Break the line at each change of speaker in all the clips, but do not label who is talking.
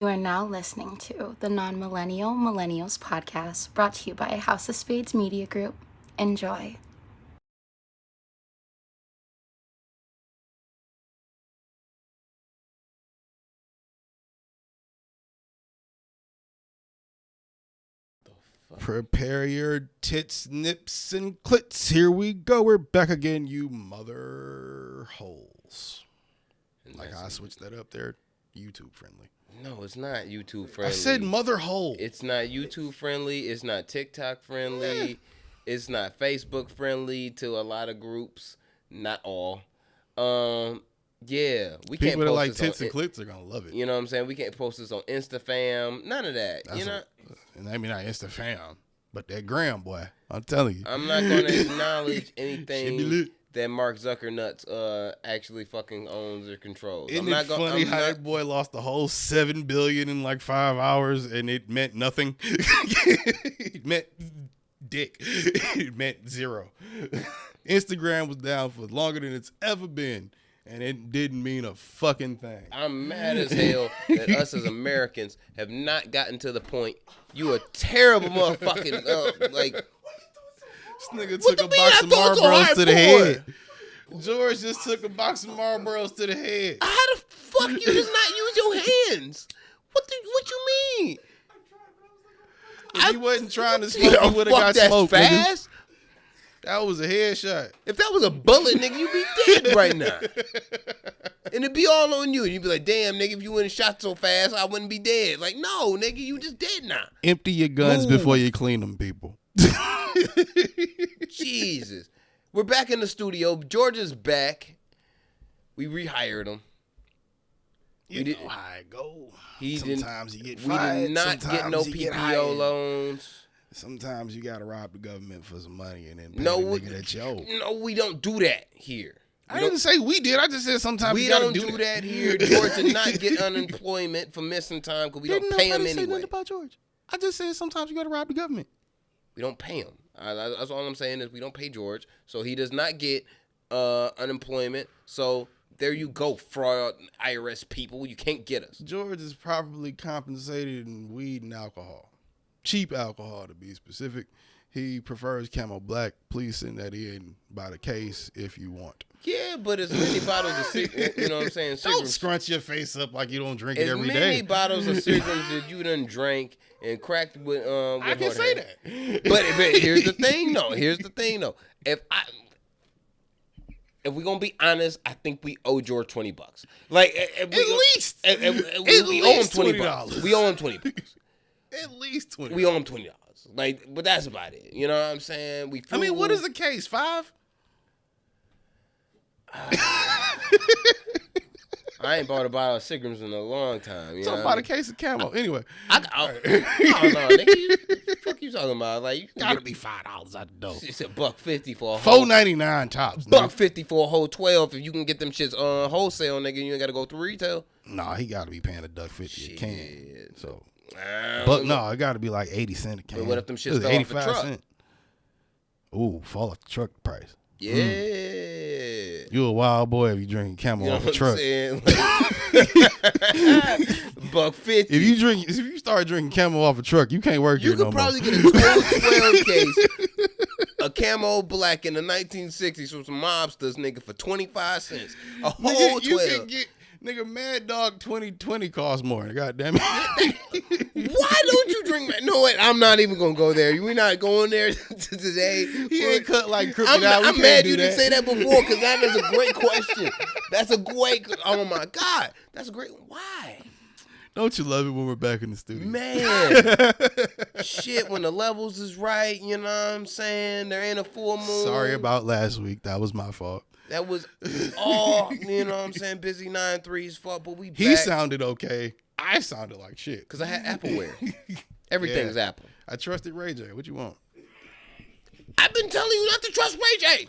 You are now listening to the Non-Millennial Millennials podcast, brought to you by House of Spades Media Group. Enjoy.
Prepare your tits, nips, and clits. Here we go. We're back again, you mother holes. Like I switched that up there. YouTube friendly.
No, it's not YouTube friendly.
I said mother hole.
It's not YouTube friendly. It's not TikTok friendly. Yeah. It's not Facebook friendly to a lot of groups. Not all. Yeah, we
People
can't post
that like
this
tits
on,
and clits are gonna love it.
You know what I'm saying? We can't post this on InstaFam. None of that.
And I mean not InstaFam, but that gram boy. I'm telling you.
I'm not gonna acknowledge anything that Mark Zuckernuts actually fucking owns or controls.
Isn't it funny how that boy lost the whole $7 billion in like 5 hours and it meant nothing? It meant dick. It meant zero. Instagram was down for longer than it's ever been, and it didn't mean a fucking thing.
I'm mad as hell that us as Americans have not gotten to the point. You a terrible motherfucking like.
This nigga took a box of Marlboros to the head. George just took a box of Marlboros to the head.
How the fuck you just not use your hands? What you mean?
If he wasn't trying to smoke, he would have got smoked.
Fast?
Nigga. That was a headshot.
If that was a bullet, nigga, you'd be dead right now. And it'd be all on you. And you'd be like, damn, nigga, if you wouldn't shot so fast, I wouldn't be dead. Like, no, nigga, you just dead now.
Empty your guns before you clean them, people.
Jesus. We're back in the studio. George is back. We rehired him.
You know how it go. Sometimes you get
fired. We did not get no PPO loans.
Sometimes you gotta rob the government for some money and then pay the nigga that you owe.
No, we don't do that here.
I didn't say we did. I just said sometimes
we
you gotta
don't do that here. George did not get unemployment for missing time because we don't pay him anyway. Say nothing about
George. I just said sometimes you gotta rob the government.
We don't pay him. That's all I'm saying is we don't pay George, so he does not get unemployment. So there you go, fraud IRS people. You can't get us.
George is properly compensated in weed and alcohol. Cheap alcohol, to be specific. He prefers Camel Black. Please send that in by the case if you want.
Yeah, but as many bottles of cigarettes, you know what I'm saying?
Don't scrunch your face up like you don't drink it every day.
As many bottles of cigarettes that you done drank and cracked with
I can say that.
But here's the thing, though. If we're gonna be honest, I think we owe George $20. Like
at least
we owe him $20. We owe him $20.
At least $20.
We owe him $20. Like, but that's about it. You know what I'm saying?
What is the case? 5?
I ain't bought a bottle of cigarettes in a long time. You
know about a case of Camel. Anyway.
No, nigga. Fuck you talking about? Like, you
gotta be $5 out the door.
It's $1.50 for a
whole $4.99 tops.
$1.50 for a whole 12. If you can get them shits wholesale, nigga, you ain't gotta go through retail.
Nah, he gotta be paying $1.50 a can. So, but no, it gotta be like 80 cents a can.
But what if them shits fell off the truck?
Cent. Ooh, fall off the truck price.
Yeah.
You a wild boy if you drinking Camel off a truck.
$1.50.
If you start drinking Camel off a truck, you can't work here no more.
You could probably get a 12 case of Camo Black in the 1960s from some mobsters, nigga, for 25 cents. A whole 12.
You can get, nigga, Mad Dog 2020 costs more. God damn it.
Why don't you drink that? No, wait, I'm not even going to go there. We're not going there today.
He ain't cut like Crooked out.
I'm mad you didn't say that before because that is a great question. That's a great, oh my God. That's a great, why?
Don't you love it when we're back in the studio?
Man. Shit, when the levels is right, you know what I'm saying? There ain't a full moon.
Sorry about last week. That was my fault.
That was all, you know what I'm saying, Busy 9-3's fault, but we back.
He sounded okay. I sounded like shit.
Because I had Appleware. Everything's Apple.
I trusted Ray J. What you want?
I've been telling you not to trust Ray J.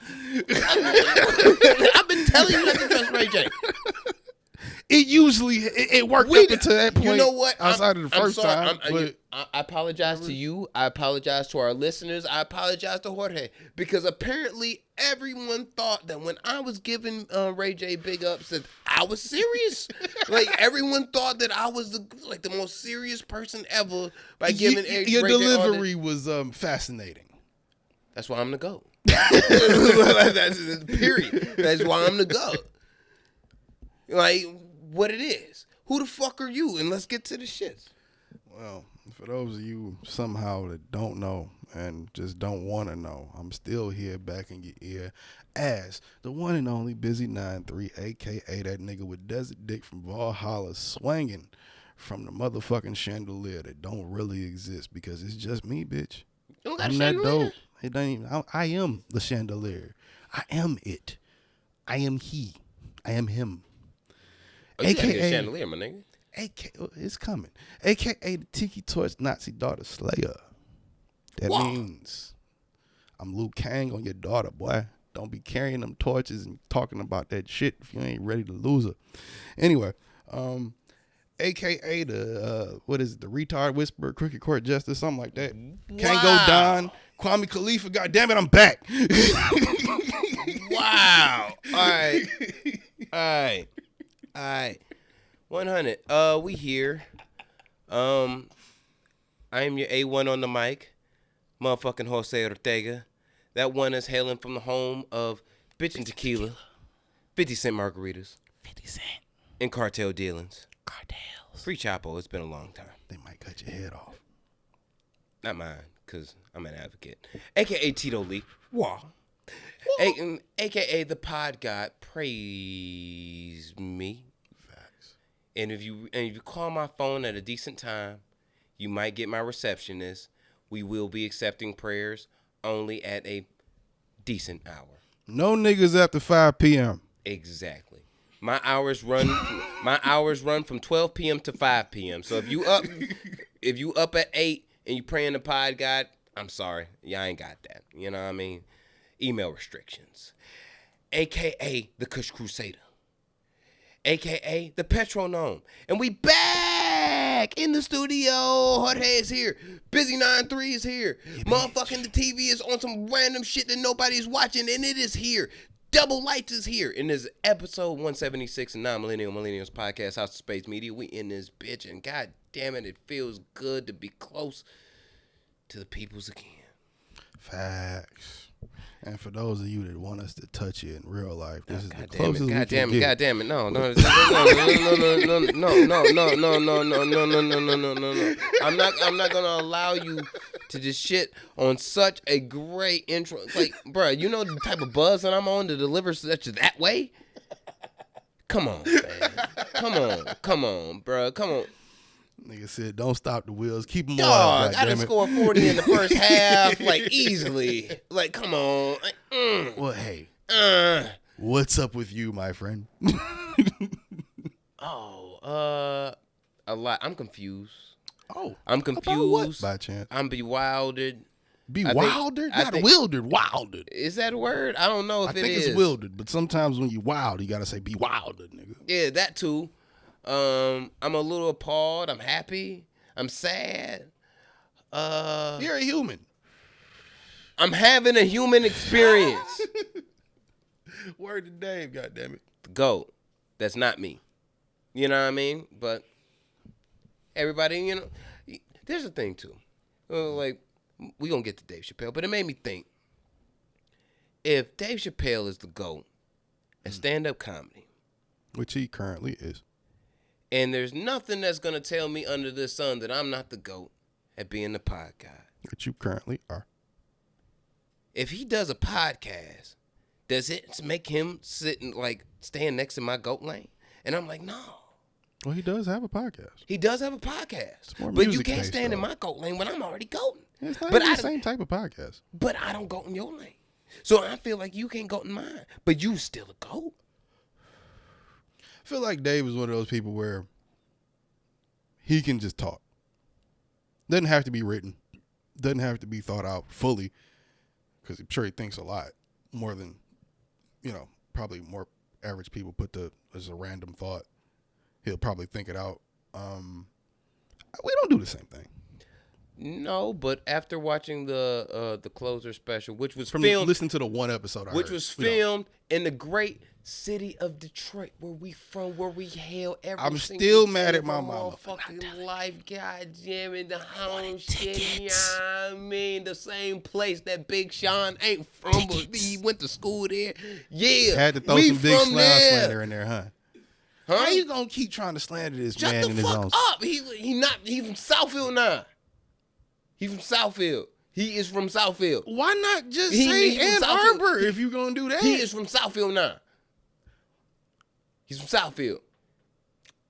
I've been telling you not to trust Ray J.
It usually it worked up until that point.
You know what?
Outside of the first time, but
I apologize to you. I apologize to our listeners. I apologize to Jorge because apparently everyone thought that when I was giving Ray J big ups that I was serious. Like everyone thought that I was the most serious person ever by giving
your
Ray J
delivery was fascinating.
That's why I'm the GOAT. That's period. That's why I'm the GOAT. Like what it is. Who the fuck are you? And let's get to the shits.
Well, for those of you somehow that don't know and just don't want to know, I'm still here back in your ear as the one and only Busy 93, a.k.a. that nigga with Desert Dick from Valhalla swinging from the motherfucking chandelier that don't really exist because it's just me, bitch.
You don't got
I'm
a
that
chandelier?
dope. It don't even, I am the chandelier. I am it. I am he. I am him.
Oh, you AKA a chandelier, my nigga.
It's coming. AKA the Tiki Torch Nazi daughter slayer. That means I'm Liu Kang on your daughter, boy. Don't be carrying them torches and talking about that shit if you ain't ready to lose her. Anyway, AKA the what is it? The retard whisperer, crooked court justice, something like that. Can't go Don, Kwame Khalifa. God damn it, I'm back.
Wow. All right. 100. We here. I am your A1 on the mic, motherfucking Jose Ortega. That one is hailing from the home of bitchin' tequila, 50 cent margaritas,
50 cent,
and cartel dealings.
Cartels.
Free Chapo. It's been a long time.
They might cut your head off.
Not mine, cause I'm an advocate. AKA Tito Lee. Wah. AKA the pod god. Praise me. And if you call my phone at a decent time, you might get my receptionist. We will be accepting prayers only at a decent hour.
No niggas after 5 p.m.
Exactly. My hours run from 12 p.m. to 5 p.m. So if you up at 8 and you praying the pod God, I'm sorry. Y'all ain't got that. You know what I mean? Email restrictions. AKA the Kush Crusader. AKA the Petronome. And we back in the studio. Jorge is here. Busy 93 is here. Yeah, motherfucking the TV is on some random shit that nobody's watching, and it is here. Double Lights is here. In this episode 176 of Millennials Podcast, House of Space Media. We in this bitch, and god damn it feels good to be close to the peoples again.
Facts. And for those of you that want us to touch you in real life, this is the
God
closest we can get.
God damn it. No. I'm not gonna allow you to just shit on such a great intro. Like, bruh, you know the type of buzz that I'm on to deliver such that way? Come on, man. Come on, bruh. Come on.
Nigga said, don't stop the wheels. Keep them
on. I done scored 40 in the first half, like, easily. Like, come on. Like,
Well, hey. What's up with you, my friend?
A lot. I'm confused.
Oh.
I'm confused.
About what, by chance?
I'm bewildered.
Bewildered? Not wildered. Wildered.
Is that a word? I don't know if it is.
I think it's wildered, but sometimes when you wild, you got to say bewildered, nigga.
Yeah, that too. I'm a little appalled. I'm happy. I'm sad.
You're a human.
I'm having a human experience.
Word to Dave, goddammit.
GOAT. That's not me. You know what I mean? But everybody, you know, there's a thing too. Like, we gonna get to Dave Chappelle, but it made me think. If Dave Chappelle is the GOAT at stand-up comedy,
which he currently is,
and there's nothing that's going to tell me under the sun that I'm not the GOAT at being the pod guy.
Which you currently are.
If he does a podcast, does it make him sitting, like, stand next to my GOAT lane? And I'm like, no.
Well, he does have a podcast.
He does have a podcast.
More
but you can't stand in my GOAT lane when I'm already GOATing.
It's not the same type of podcast.
But I don't GOAT in your lane. So I feel like you can't GOAT in mine. But you still a GOAT.
I feel like Dave is one of those people where he can just talk. Doesn't have to be written. Doesn't have to be thought out fully. Because I'm sure he thinks a lot. More than, probably more average people put as a random thought he'll probably think it out. We don't do the same thing.
No, but after watching the closer special, which was
From
filmed,
listening to the one episode,
filmed in the great city of Detroit, where we from, where we hail every.
I'm
single
still
day
mad at
of
my
our
mama.
fucking life. God damn it, the home shit. Yeah, I mean the same place that Big Sean ain't from, but he went to school there. Yeah,
Had to throw
we
some big
from there.
slander in there, huh? How you gonna keep trying to slander this
Shut
man
the
in his own?
fuck up. He's from Southfield now. He's from Southfield. He is from Southfield.
Why not just
He's
say
from
Ann
Southfield.
Arbor if you gonna do that?
He is from Southfield now. He's from Southfield.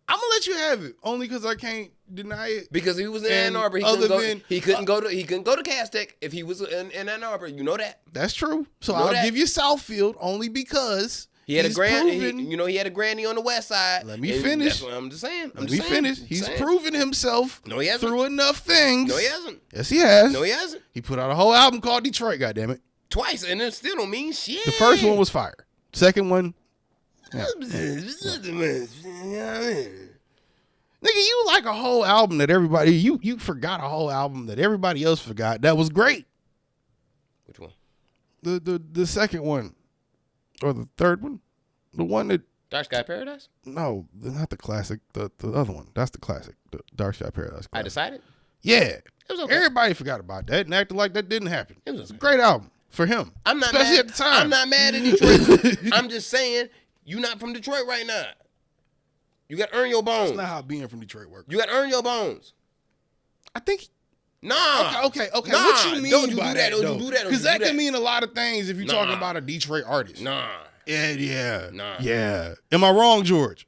I'm gonna let you have it only because I can't deny it.
Because if he was in
And
Ann Arbor, he couldn't go to Castech if he was in Ann Arbor. You know that.
That's true. So
You know
I'll
that.
give you Southfield only because
He had
he's
a grand.
proven.
He had a granny on the west side.
Let me
And
finish.
That's what I'm just saying.
Let me finish. He's proven himself
No, he hasn't.
through enough things.
No, he hasn't.
Yes, he has.
No, he hasn't.
He put out a whole album called Detroit. Goddammit.
Twice, and it still don't mean shit.
The first one was fire. Second one, yeah. Nigga, you like a whole album that everybody you forgot a whole album that everybody else forgot that was great.
Which one?
The second one or the third one, the one that
Dark Sky Paradise.
no, not the classic. The other one. That's the classic. The Dark Sky Paradise.
I
Classic.
decided.
Yeah,
It was okay.
everybody forgot about that and acted like that didn't happen.
It was
It's a
okay.
great album for him.
I'm not
especially
mad.
at the time.
I'm not mad at Detroit. I'm just saying you not from Detroit right now. You got to earn your bones.
That's not how being from Detroit works.
You got to earn your bones.
I think.
Nah.
Okay.
Nah,
What you mean
don't you
by
do that? Don't
though?
you do that? Don't
Because
you do
that can
that.
mean a lot of things if you're
Nah.
talking about a Detroit artist.
Nah.
Yeah.
Nah.
Yeah. Am I wrong, George?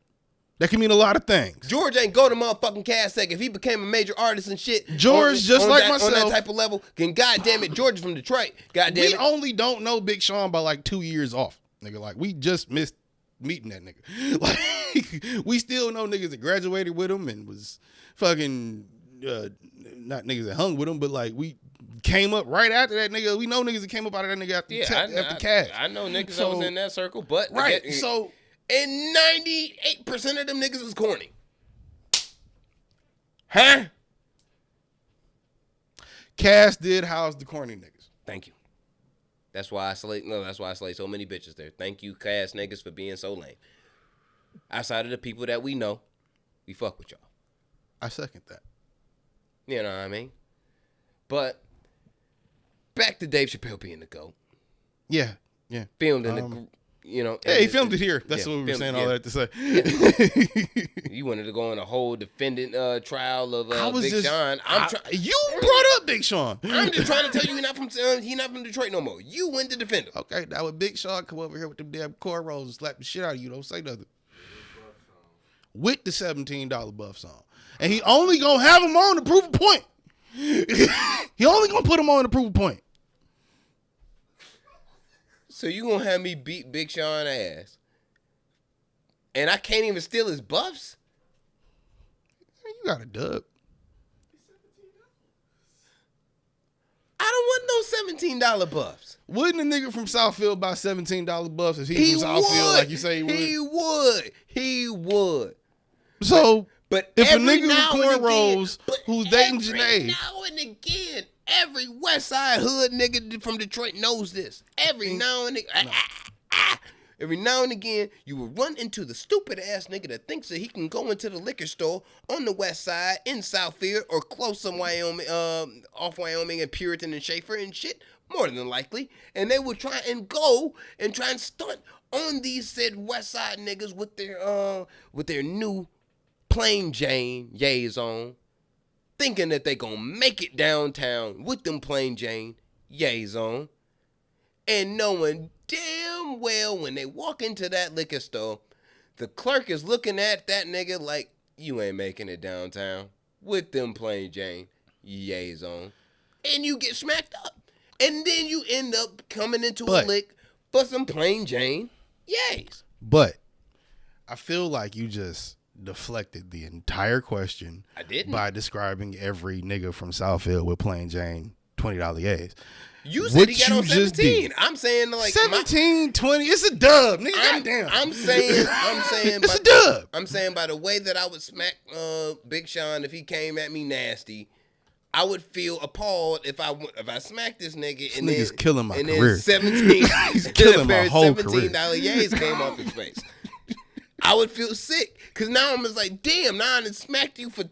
That can mean a lot of things.
George ain't go to motherfucking Castech. If he became a major artist and shit,
George, just like
on
myself.
that type of level, then goddamn it, George is from Detroit. Goddamn
We
it.
only don't know Big Sean by like 2 years off, nigga. Like we just missed meeting that nigga. Like we still know niggas that graduated with him and was fucking not niggas that hung with him, but like we came up right after that nigga. We know niggas that came up out of that nigga after after Cash.
I know niggas that
So-
was in that circle, but
Right.
again,
So
and 98% of them niggas is corny. Huh?
Cass did house the corny niggas.
Thank you. That's why I slay so many bitches there. Thank you, Cass niggas, for being so lame. Outside of the people that we know, we fuck with y'all.
I second that.
You know what I mean? But back to Dave Chappelle being the GOAT.
Yeah.
Filmed in the,
Yeah, he filmed it here. That's what we were
filmed-
saying
yeah.
all that to say.
You wanted to go on a whole defendant trial of Big Sean.
You brought up Big Sean.
I'm just trying to tell you he not from Detroit no more. You went to defend him.
Okay, now when Big Sean come over here with them damn cornrows and slap the shit out of you, don't say nothing. With the $17 buff song. And he only gonna have him on to prove a point. He only gonna put him on to prove a point.
So you gonna have me beat Big Sean ass, and I can't even steal his buffs?
You got a dub.
I don't want no $17 buffs.
Wouldn't a nigga from Southfield buy $17 buffs if he from Southfield like you say he would?
He would.
So,
But
if a
every
nigga with
now and again-
cornrows
but
who's dating
every
Janae,
now and again, every West Side hood nigga from Detroit knows this. Every now and again, every now and again, you will run into the stupid ass nigga that thinks that he can go into the liquor store on the West Side in Southfield or close to Wyoming, off Wyoming and Puritan and Schaefer and shit. More than likely, and they would try and go and try and stunt on these said West Side niggas with their new plain Jane yays on, thinking that they gonna make it downtown with them plain Jane yays on, and knowing damn well when they walk into that liquor store, the clerk is looking at that nigga like, you ain't making it downtown with them plain Jane yays on, and you get smacked up, and then you end up coming into a lick for some plain Jane yays.
But I feel like you just deflected the entire question.
I didn't.
By describing every nigga from Southfield with plain Jane $20 A's.
You said he got on 17. I'm saying like
17, 20. It's a dub, nigga. Goddamn.
I'm saying
it's a dub.
I'm saying by the way that I would smack Big Sean if he came at me nasty, I would feel appalled if I smacked this nigga and
nigga's
then
killing my
and
career.
Then 17,
He's killing my whole career.
$17 came off his face. I would feel sick because now I'm just like, damn, now I done smacked you for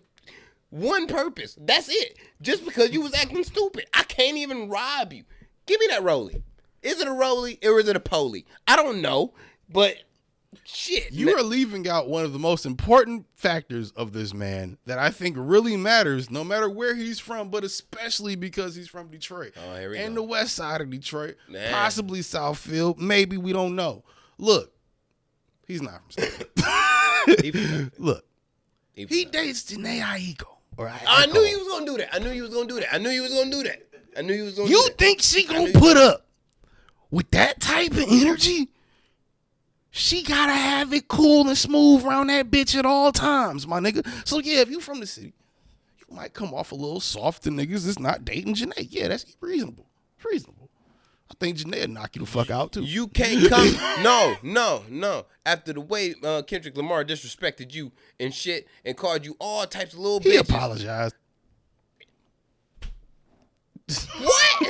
one purpose. That's it. Just because you was acting stupid. I can't even rob you. Give me that rollie. Is it a rollie or is it a poly? I don't know, but shit.
You are leaving out one of the most important factors of this man that I think really matters no matter where he's from, but especially because he's from Detroit.
Oh, here we
and
go.
the west side of Detroit,
Man.
possibly Southfield. Maybe, we don't know. Look, he's not from Southfield. Look, he dates Janae Aiko.
I knew he was gonna do that.
You think she gonna put up with that type of energy? She gotta have it cool and smooth around that bitch at all times, my nigga. So yeah, if you from the city, you might come off a little soft to niggas that's not dating Janae. Yeah, that's reasonable. It's reasonable. I think Janae will knock you the fuck out too.
You can't come. No. After the way Kendrick Lamar disrespected you and shit and called you all types of little bitches.
He apologized.
What?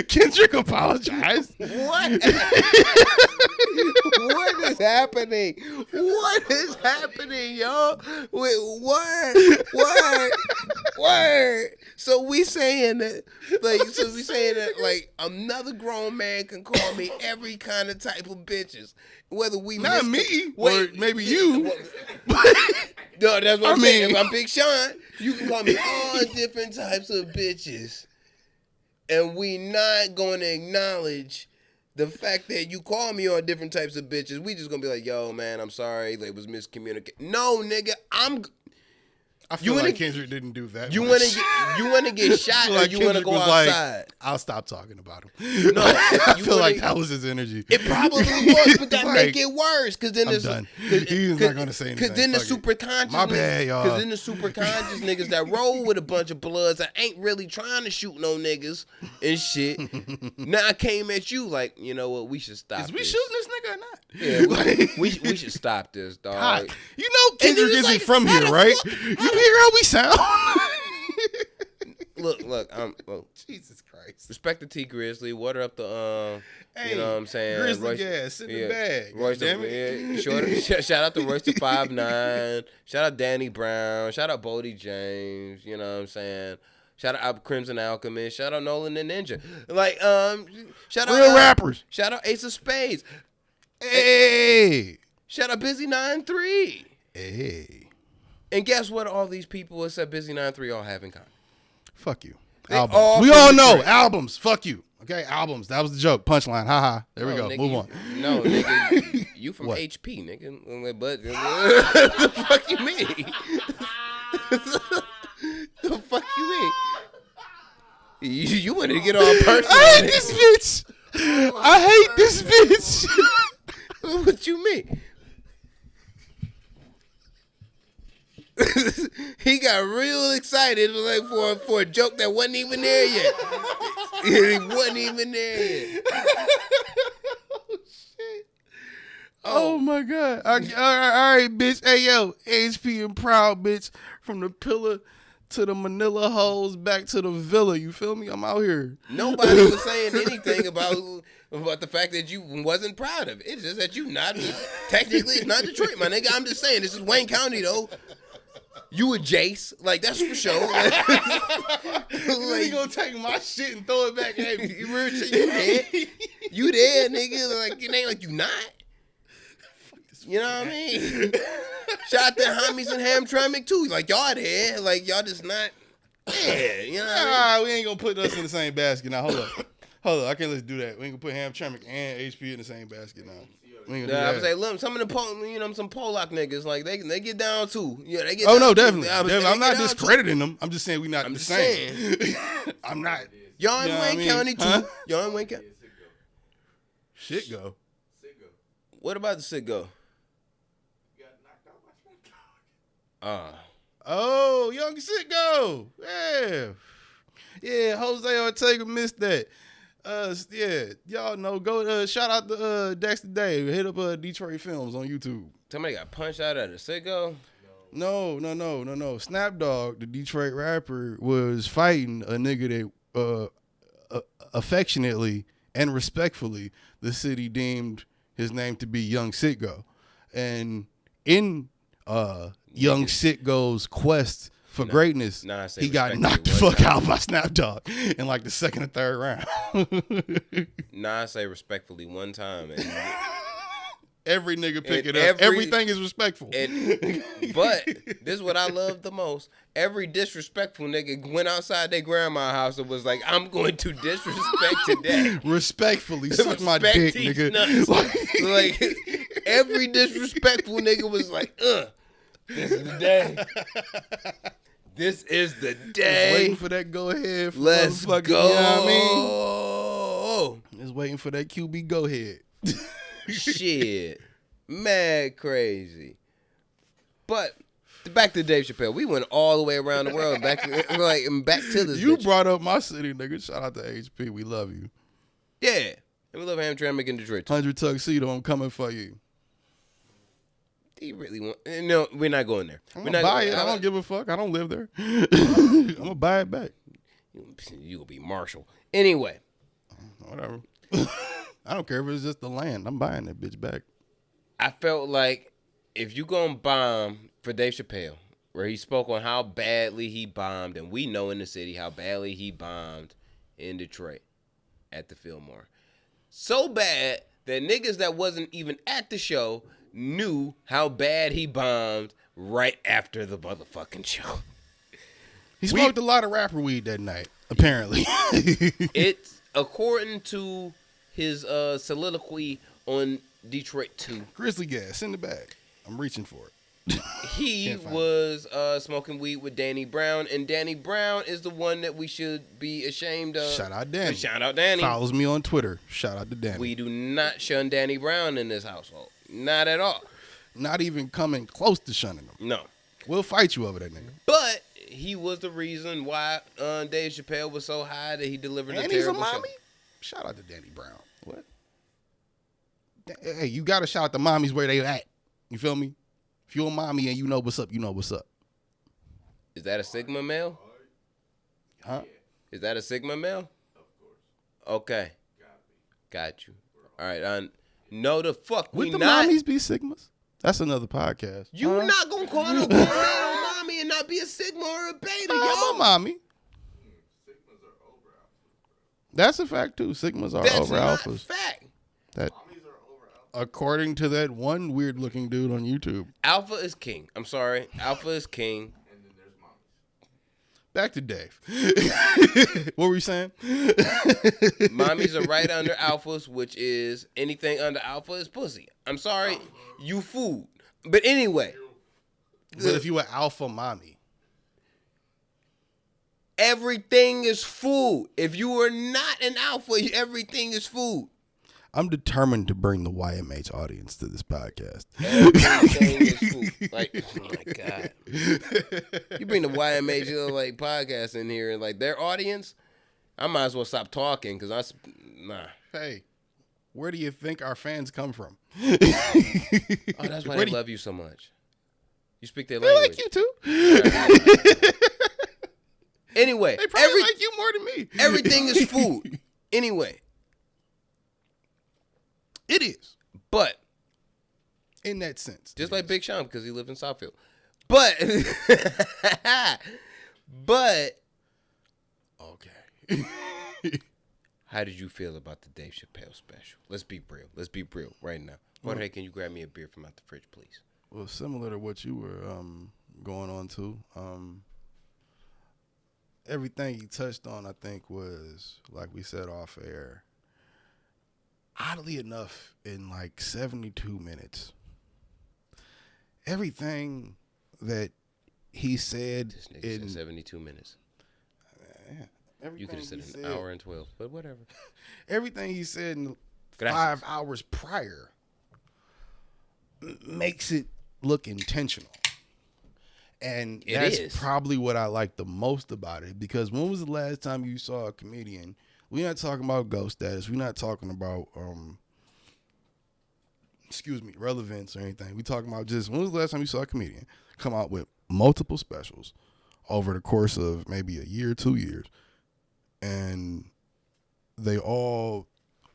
Kendrick apologized.
What? What is happening? What is happening, y'all? Wait, word. So we saying that, like another grown man can call me every kind of type of bitches, whether we
not me, or maybe you.
No, that's what I'm saying. If I'm Big Sean, you can call me all different types of bitches, and we not going to acknowledge the fact that you call me all different types of bitches. We just gonna be like, yo, man, I'm sorry, it was miscommunication. No, nigga,
I feel like Kendrick didn't do that.
You want to get shot, or you want to go outside?
Like, I'll stop talking about him.
No,
I feel like that was his energy.
It probably was, but that make it worse. Cause then
I'm done. He's not gonna say anything.
Cause then the super conscious,
my bad, y'all.
Cause then the super conscious niggas that roll with a bunch of bloods that ain't really trying to shoot no niggas and shit. Now I came at you like, you know what? We should stop.
Is we shooting this nigga or not?
Yeah, we should stop this, dog.
God. You know Kendrick isn't from here, right? You hear how we sound?
Look,
Jesus Christ.
Respect the T Grizzly. Water up the
hey,
you know what I'm saying?
Grizzly gas in the bag.
Royce
damn it.
Shout out to Royce the 5'9". Shout out Danny Brown. Shout out Bodie James. You know what I'm saying? Shout out Crimson Alchemist. Shout out Nolan the Ninja. Like shout out
real rappers.
Shout out Ace of Spades.
Hey.
Shout out Busy 9-3.
Hey.
And guess what? All these people except Busy 9-3 all have in common.
Fuck you.
They
Albums. We all know albums. Fuck you. Okay, albums. That was the joke. Punchline. Haha. There we go.
Nigga,
move on.
No, nigga. You from
What?
HP, nigga. But the fuck you mean? The fuck you mean? You want to get all personal.
I hate this bitch. I hate this bitch.
What you mean? He got real excited like for a joke that wasn't even there yet. It wasn't even there yet.
Oh shit. Oh my god. All right, bitch. Hey yo, HP and proud bitch, from the pillar to the Manila hoes back to the villa. You feel me? I'm out here.
Nobody was saying anything about the fact that you wasn't proud of it. It's just that you not technically it's not Detroit, my nigga. I'm just saying this is Wayne County though. You a Jace, like that's for sure.
Like, you gonna take my shit and throw it back at me?
You there? You there, nigga? Like it ain't like you not. You know what I mean? Shout out to homies in Hamtramck too. Like y'all there, like y'all just not. Yeah, you know. What I mean?
We ain't gonna put us in the same basket now. Hold up. I can't let's do that. We ain't gonna put Hamtramck and HP in the same basket now. We ain't gonna do
I
that.
would say, look, some of the some Polak niggas, like they get down too. Yeah, they get.
Oh
down
no,
too.
definitely.
They
I'm not
get down
discrediting them. I'm just saying we not
I'm
the
just
same. I'm not.
Y'all in
You know what I
Wayne
mean?
County too.
Huh?
Y'all in Wayne County.
Shit go.
What about the sit go?
Oh, young Sit go. Yeah. Yeah, Jose Ortega missed that. Yeah, y'all know. Go shout out to Dexter Day. Hit up Detroit Films on YouTube.
Somebody got punched out at a sicko.
No. Snap Dogg, the Detroit rapper, was fighting a nigga that affectionately and respectfully the city deemed his name to be Young Sitgo. And in Young Sitgo's quest for greatness, he got knocked the fuck out by Snap Dogg in like the second or third round.
I say respectfully one time. And
every nigga pick it up. Everything is respectful.
But this is what I love the most. Every disrespectful nigga went outside their grandma's house and was like, I'm going to disrespect today.
Respectfully, suck my dick, nigga.
Like, every disrespectful nigga was like, this is the day. This is the day.
Just waiting for that go ahead.
Let's go.
You know what I mean? Just waiting for that QB go ahead.
Shit. Mad crazy. But back to Dave Chappelle. We went all the way around the world. Back to this.
You
bitch.
brought up my city, nigga. Shout out to HP. We love you.
Yeah. And we love Hamtramck in Detroit too.
100 Tuxedo, I'm coming for you.
Do you really want? No, we're not going there.
I'm gonna buy it. I don't give a fuck. I don't live there. I'm gonna buy it back.
You gonna be Marshall. Anyway.
Whatever. I don't care if it's just the land. I'm buying that bitch back.
I felt like if you gonna bomb for Dave Chappelle, where he spoke on how badly he bombed, and we know in the city how badly he bombed in Detroit at the Fillmore. So bad that niggas that wasn't even at the show knew how bad he bombed right after the motherfucking show.
He smoked a lot of rapper weed that night, apparently.
It's according to his soliloquy on Detroit 2.
Grizzly gas in the bag. I'm reaching for it.
He was smoking weed with Danny Brown, and Danny Brown is the one that we should be ashamed of.
Shout out Danny.
Shout out Danny.
Follows me on Twitter. Shout out to Danny.
We do not shun Danny Brown in this household. Not at all.
Not even coming close to shunning him.
No.
We'll fight you over that nigga.
But he was the reason why Dave Chappelle was so high that he delivered a terrible show.
Shout out to Danny Brown. What? Hey, you gotta shout out the mommies where they at. You feel me? If you're a mommy and you know what's up, you know what's up.
Is that a Sigma male?
Huh?
Is that a Sigma male? Of course. Okay. Got you. All right. No, the fuck we
Would the
not.
mommies be Sigmas? That's another podcast.
You not gonna call no girl a mommy and not be a Sigma or a beta,
I'm a mommy.
Sigmas are over alphas.
That's a fact too. Sigmas are
That's
over
not
alphas.
fact.
That,
Mommies are over alphas.
according to that one weird looking dude on YouTube.
Alpha is king. I'm sorry. Alpha is king.
And then there's mommies.
Back to Dave. What were you saying?
Mommies are right under alphas, which is anything under alpha is pussy. I'm sorry. You food. But anyway.
But if you were alpha mommy.
Everything is food. If you are not an alpha, everything is food.
I'm determined to bring the YMH audience to this podcast.
Everything is food. Like, oh my God. You bring the YMH like podcast in here and like their audience, I might as well stop talking because nah.
Hey, where do you think our fans come from?
Oh, that's why they love you so much. You speak their
They
language.
like you too.
Anyway,
They probably like you more than me.
everything is food. Anyway,
It is.
but
In that sense.
just like Big Sean because he lived in Southfield. But
Okay.
how did you feel about the Dave Chappelle special? Let's be real. Let's be real right now. Jorge, can you grab me a beer from out the fridge, please?
Well, similar to what you were going on to, everything you touched on, I think, was, like we said off air, oddly enough, in like 72 minutes, everything that he said
This nigga
in
said 72 minutes. You could have said an hour and 12, but whatever.
everything he said in
Gracias.
5 hours prior makes it look intentional. And
It
that's
is.
probably what I like the most about it. Because when was the last time you saw a comedian? We're not talking about ghost status. We're not talking about relevance or anything. We're talking about just when was the last time you saw a comedian come out with multiple specials over the course of maybe a year, 2 years, and they all,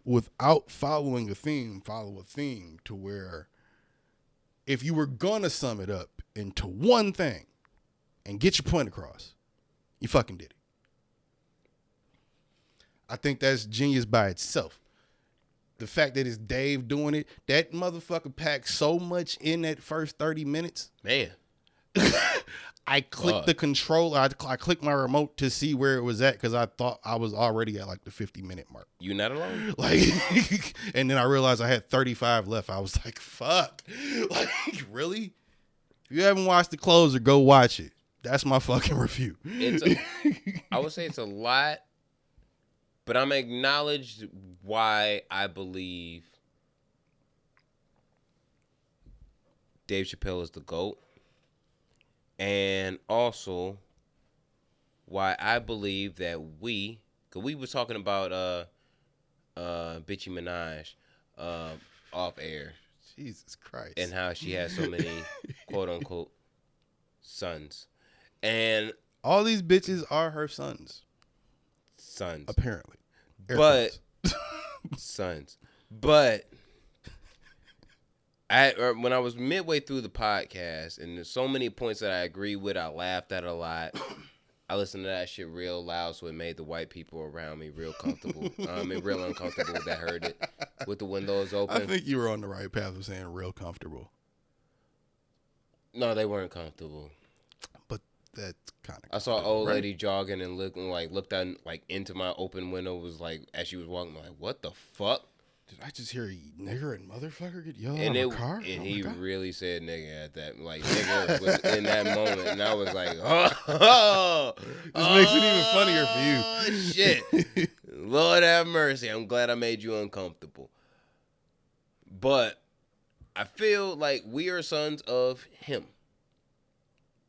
without following a theme, follow a theme to where if you were gonna sum it up into one thing and get your point across, you fucking did it. I think that's genius by itself. The fact that it's Dave doing it, that motherfucker packed so much in that first 30 minutes.
Man.
I clicked the controller. I clicked my remote to see where it was at because I thought I was already at like the 50-minute mark.
You not alone.
Like, and then I realized I had 35 left. I was like, fuck. Like, really? If you haven't watched The Closer, go watch it. That's my fucking review.
I would say it's a lot, but I'm acknowledged why I believe Dave Chappelle is the GOAT. And also why I believe that because we was talking about Bitchy Minaj off air.
Jesus Christ.
And how she has so many quote unquote sons. And
all these bitches are her sons. Apparently.
But sons. But when I was midway through the podcast, and there's so many points that I agree with, I laughed at a lot. I listened to that shit real loud, so it made the white people around me real comfortable. Real uncomfortable that heard it with the windows open.
I think you were on the right path of saying real comfortable.
No, they weren't comfortable.
But that's kind of.
I saw an old lady jogging and looked out like into my open window. Was like as she was walking, like, what the fuck?
Did I just hear a nigger and motherfucker get yelled out of a car?
And he really said nigga at that. Like, nigga was in that moment. And I was like, oh.
This makes it even funnier for you.
Shit. Lord have mercy. I'm glad I made you uncomfortable. But I feel like we are sons of him.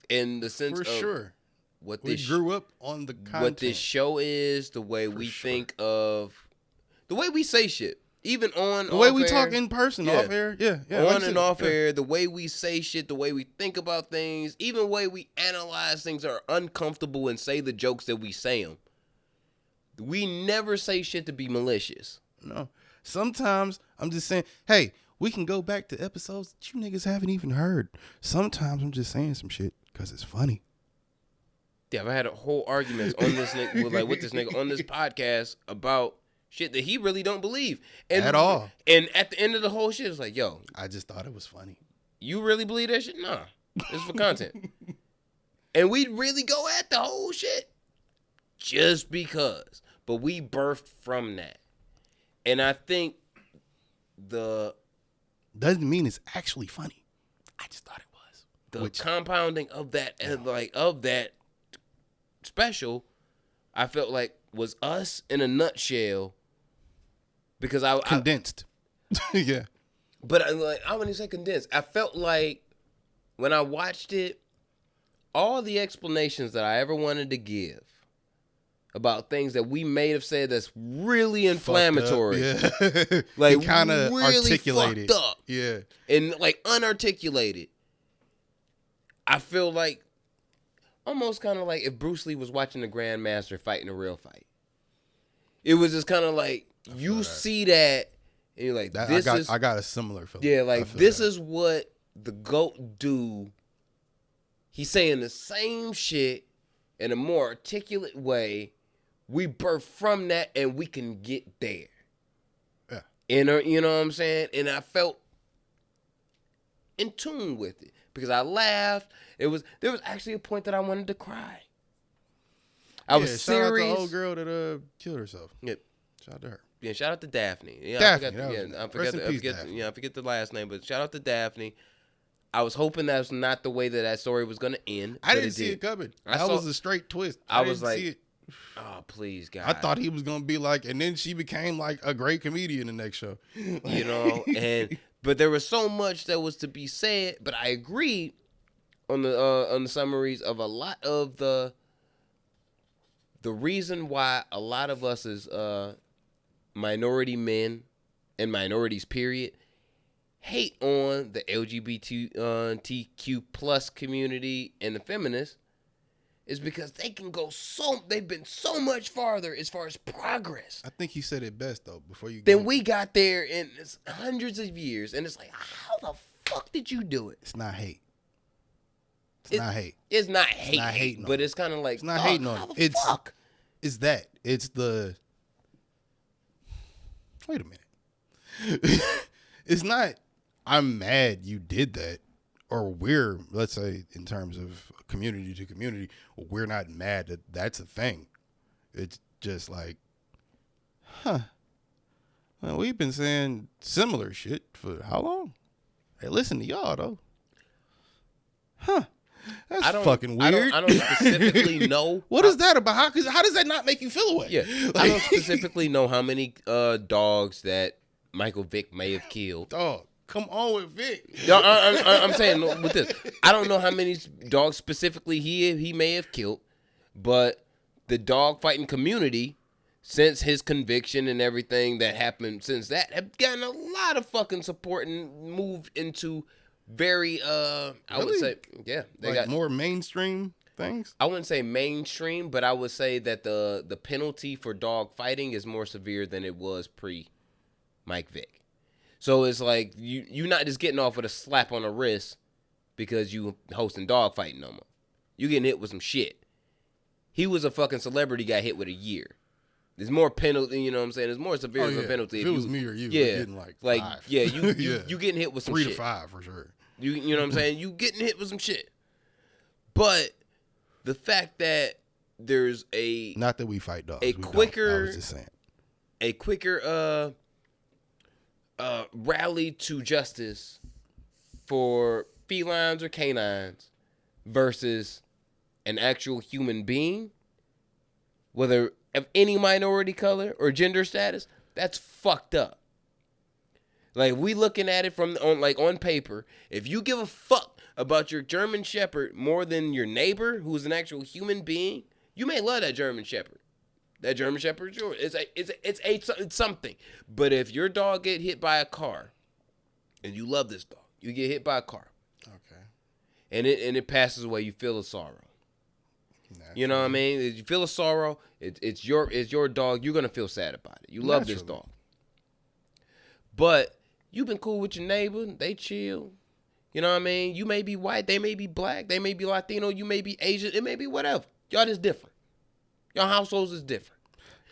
In the sense
for
of
sure.
What
we grew up on the content.
What this show is, the way we think of, the way we say shit. Even on
the way we
air,
talk in person, off air,
on like and off air, the way we say shit, the way we think about things, even the way we analyze things, are uncomfortable and say the jokes that we say them. We never say shit to be malicious.
No, sometimes I'm just saying, hey, we can go back to episodes that you niggas haven't even heard. Sometimes I'm just saying some shit because it's funny.
Yeah, I had a whole argument on this nigga, with this nigga on this podcast about shit that he really don't believe. At all. And at the end of the whole shit, it's like, yo.
I just thought it was funny.
You really believe that shit? Nah. It's for content. And we really go at the whole shit just because. But we birthed from that. And I think
doesn't mean it's actually funny. I just thought it was.
The compounding of that, of that special, I felt like was us in a nutshell. Because
condensed. Yeah.
But I wouldn't even say condensed. I felt like when I watched it, all the explanations that I ever wanted to give about things that we may have said that's really inflammatory.
Yeah.
Like
kind of
really
articulated.
Fucked up.
Yeah.
And like unarticulated. I feel like almost kind of like if Bruce Lee was watching the Grandmaster fighting a real fight. It was just kind of like you see that and you're like,
I got a similar feeling.
Yeah, like this is what the GOAT do. He's saying the same shit in a more articulate way. We birth from that and we can get there.
Yeah.
You know what I'm saying? And I felt in tune with it because I laughed. There was actually a point that I wanted to cry. I was serious.
Shout out to the old girl that killed herself.
Yep.
Shout out to her.
Yeah, shout out to Daphne. Yeah,
Daphne. I
forget the last name, but shout out to Daphne. I was hoping that's not the way that story was going to end.
I didn't see it coming. That was a straight twist. I was like, see it.
Oh, please, God.
I thought he was going to be like, and then she became like a great comedian the next show.
You know, but there was so much that was to be said, but I agree. on the summaries of a lot of the reason why a lot of us as minority men and minorities period hate on the LGBTQ plus community and the feminists is because they've been so much farther as far as progress.
I think he said it best though. Before you
Then we got there in hundreds of years, and it's like, how the fuck did you do it?
It's not hate. It's not hate.
It's not hate.
Not hating on
but
it.
it's kind of like
It's not hating on
how
it.
the fuck?
It's that. It's the. Wait a minute. It's not. I'm mad you did that, or we're, let's say, in terms of community to community, we're not mad that that's a thing. It's just like, well, we've been saying similar shit for how long? Hey, listen to y'all though. That's fucking weird.
I don't specifically know.
What is that about? How does that not make you feel away?
Yeah, I don't specifically know how many dogs that Michael Vick may have killed.
Dog, come on with Vic.
No, I'm saying with this, I don't know how many dogs specifically he may have killed, but the dog fighting community, since his conviction and everything that happened since that, have gotten a lot of fucking support and moved into very I would say, yeah, they got
more mainstream things.
I wouldn't say mainstream, but I would say that the penalty for dog fighting is more severe than it was pre Mike Vick. So it's like you're not just getting off with a slap on the wrist because you hosting dog fighting no more. You getting hit with some shit. He was a fucking celebrity, got hit with a year. There's more penalty, you know what I'm saying? There's more severe of a penalty.
If it was me or you,
yeah,
we're getting like 5.
Yeah, you getting hit with some
3
shit.
to 5 for sure.
You know what I'm saying? You getting hit with some shit. But the fact that there's a
not that we fight dogs.
I was
just saying.
A quicker rally to justice for felines or canines versus an actual human being, whether of any minority color or gender status, that's fucked up. Like, we looking at it on paper. If you give a fuck about your German Shepherd more than your neighbor, who's an actual human being, you may love that German Shepherd. That German Shepherd's yours. It's something. But if your dog get hit by a car, and you love this dog, you get hit by a car,
okay,
and it passes away, you feel a sorrow. Naturally. You know what I mean? You feel a sorrow. It's your dog. You're gonna feel sad about it. You love this dog. But you've been cool with your neighbor. They chill. You know what I mean? You may be white. They may be black. They may be Latino. You may be Asian. It may be whatever. Y'all just different. Your households is different.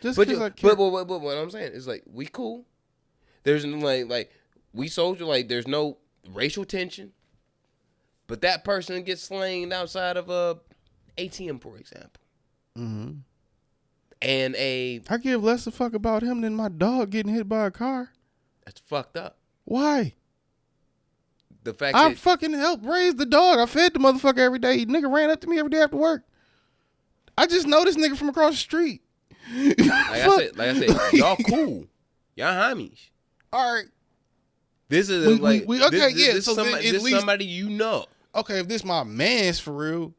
But what I'm saying is, like, we cool. There's like we soldier, like, there's no racial tension. But that person gets slain outside of a ATM, for example.
Mm-hmm.
And
I give less a fuck about him than my dog getting hit by a car.
That's fucked up.
Why?
The fact
I fucking helped raise the dog. I fed the motherfucker every day. Nigga ran up to me every day after work. I just know this nigga from across the street.
Like I said, y'all cool. Y'all homies.
All right.
This is somebody you know.
Okay, if this my man's for real,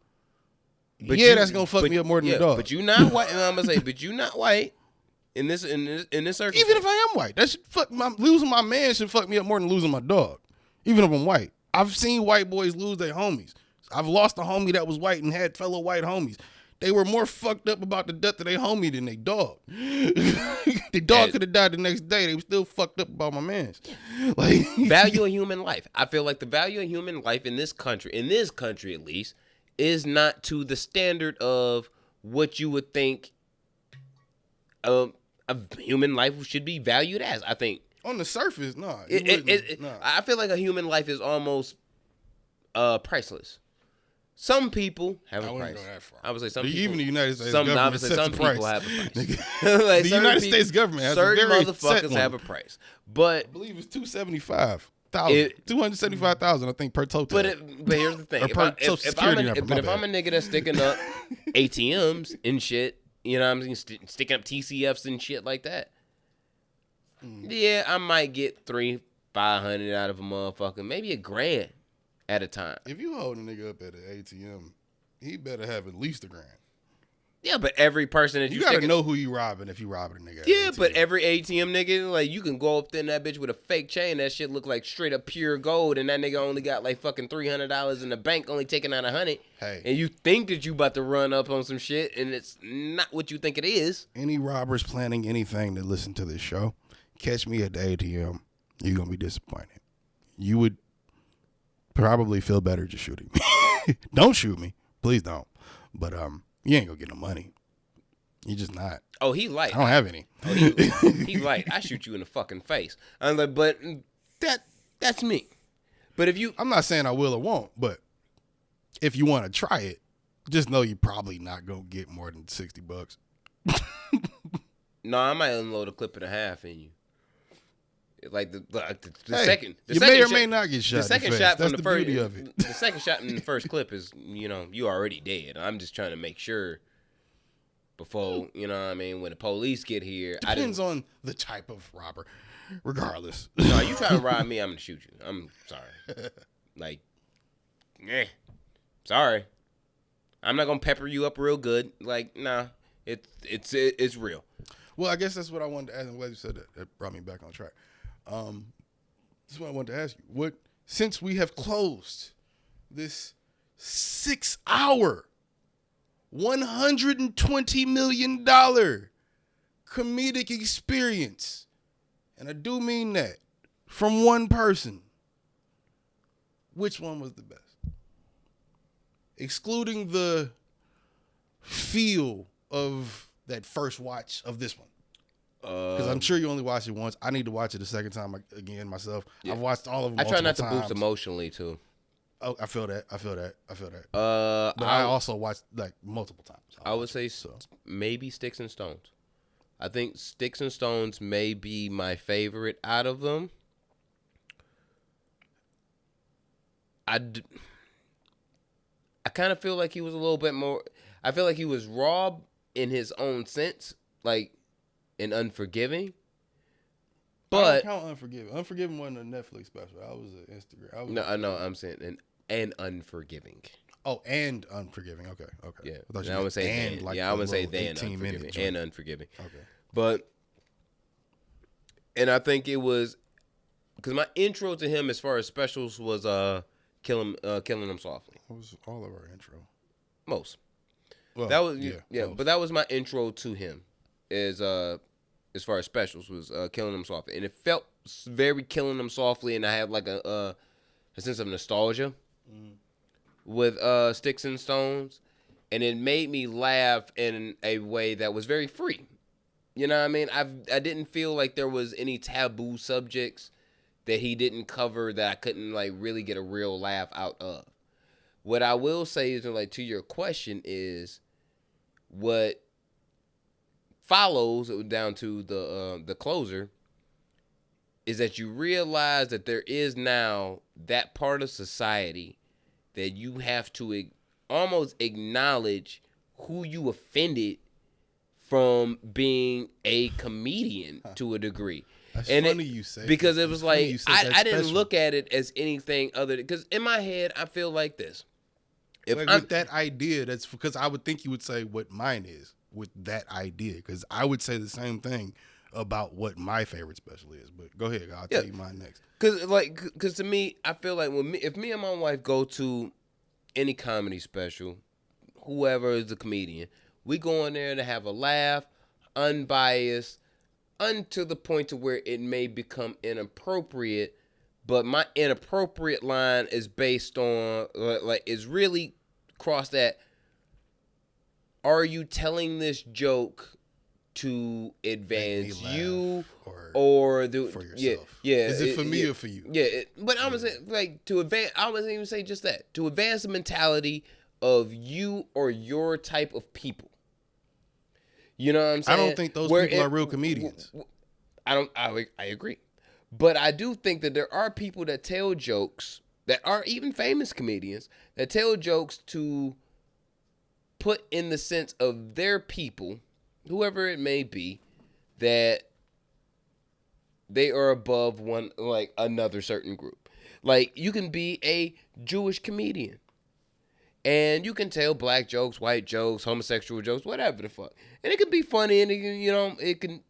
but that's gonna fuck me up more than the dog.
But you not white. And I'm gonna say, but you not white in this circumstance.
Even if I am white, that should losing my man should fuck me up more than losing my dog. Even if I'm white, I've seen white boys lose their homies. I've lost a homie that was white and had fellow white homies. They were more fucked up about the death of their homie than their dog. The dog could have died the next day. They were still fucked up about my man's. Like,
value of human life. I feel like the value of human life in this country at least, is not to the standard of what you would think a human life should be valued as. I think
on the surface, no.
I feel like a human life is almost priceless. Some people have a price. I would say some people.
Even the United States government sets
some
the price.
people have a price.
Like, the United States government has a very
motherfuckers have a price. But
I believe it's $275,000, I think, per total.
But here's the thing: if I'm a nigga that's sticking up ATMs and shit, you know what I'm saying, sticking up TCFs and shit like that, yeah, I might get $300-500 out of a motherfucker, maybe $1,000. at a time.
If you hold a nigga up at an ATM, he better have at least $1,000.
Yeah, but every person that
You gotta know who you robbing if you robbing a nigga. At
Yeah,
ATM.
but every ATM nigga, like, you can go up there in that bitch with a fake chain. That shit look like straight up pure gold, and that nigga only got like fucking $300 in the bank, only taking out $100.
Hey.
And you think that you about to run up on some shit, and it's not what you think it is.
Any robbers planning anything to listen to this show, catch me at the ATM. You're gonna be disappointed. You would probably feel better just shooting me. Don't shoot me, please don't. But you ain't gonna get no money. You just not.
Oh, he light.
I don't have any.
Oh, he light. I shoot you in the fucking face. I'm like, but that's me. But if you,
I'm not saying I will or won't, but if you want to try it, just know you're probably not gonna get more than $60.
no, I might unload a clip and a half in you. Like the
Hey,
second, the
you
second
may or
shot-
may not get shot.
The second
in the face.
shot
That's
from the
the
first,
beauty of it.
the second shot in the first clip is, you already dead. I'm just trying to make sure before, you know what I mean, when the police get here.
Depends on the type of robber, regardless.
No, you try to rob me, I'm gonna shoot you. I'm sorry. Like, sorry. I'm not gonna pepper you up real good. Like, nah, it's real.
Well, I guess that's what I wanted to ask. I'm glad you said that. That brought me back on track. This is what I wanted to ask you. Since we have closed this 6-hour, $120 million comedic experience, and I do mean that, from one person, which one was the best? Excluding the feel of that first watch of this one. Because I'm sure you only watched it once. I need to watch it a second time again myself.
Yeah.
I've watched all of them.
I try not to
multiple
boost
times.
emotionally too.
Oh, I feel that. But
I
I also watched like multiple times.
I would say maybe Sticks and Stones. I think Sticks and Stones may be my favorite out of them. I kind of feel like he was a little bit more. I feel like he was raw in his own sense, like, and unforgiving. But
I don't count Unforgiven. Unforgiven wasn't a Netflix special. I was an Instagram.
no, I'm saying and unforgiving.
Oh, and Unforgiving. Okay.
Yeah,
I thought you
I would say
and
then.
like
I would say
little
then
18-minute
unforgiving
joint.
and unforgiving.
Okay.
But, and I think it was, because my intro to him as far as specials was killing them softly.
What was all of our intro?
Most.
Well,
That was
most.
but that was my intro to him, as far as specials was killing them softly, and it felt very killing them softly, and I had like a sense of nostalgia with Sticks and Stones, and it made me laugh in a way that was very free. You know what I mean? I didn't feel like there was any taboo subjects that he didn't cover that I couldn't like really get a real laugh out of. What I will say is, like, to your question is, what follows down to the closer is that you realize that there is now that part of society that you have to almost acknowledge who you offended from being a comedian to a degree.
That's
And
funny you say
because
that.
it was
It's funny
like
you said that
I didn't
special.
look at it as anything other than, because in my head I feel like this. If
Like
I'm,
with that idea, that's because I would think you would say what mine is with that idea, because I would say the same thing about what my favorite special is. But go ahead, I'll tell you mine next.
Because to me, I feel like if me and my wife go to any comedy special, whoever is the comedian, we go in there to have a laugh, unbiased, unto the point to where it may become inappropriate. But my inappropriate line is based on, like, is really crossed at, are you telling this joke to advance
laugh
you
or
the
for yourself?
Yeah.
Is it for me or for you?
Yeah, but I'm gonna say, like, to advance. I wouldn't even say just that. To advance the mentality of you or your type of people. You know what I'm saying?
I don't think those people are real comedians.
I agree. But I do think that there are people that tell jokes, that are even famous comedians, that tell jokes to put in the sense of their people, whoever it may be, that they are above one, like, another certain group. Like, you can be a Jewish comedian. And you can tell black jokes, white jokes, homosexual jokes, whatever the fuck. And it can be funny and, it can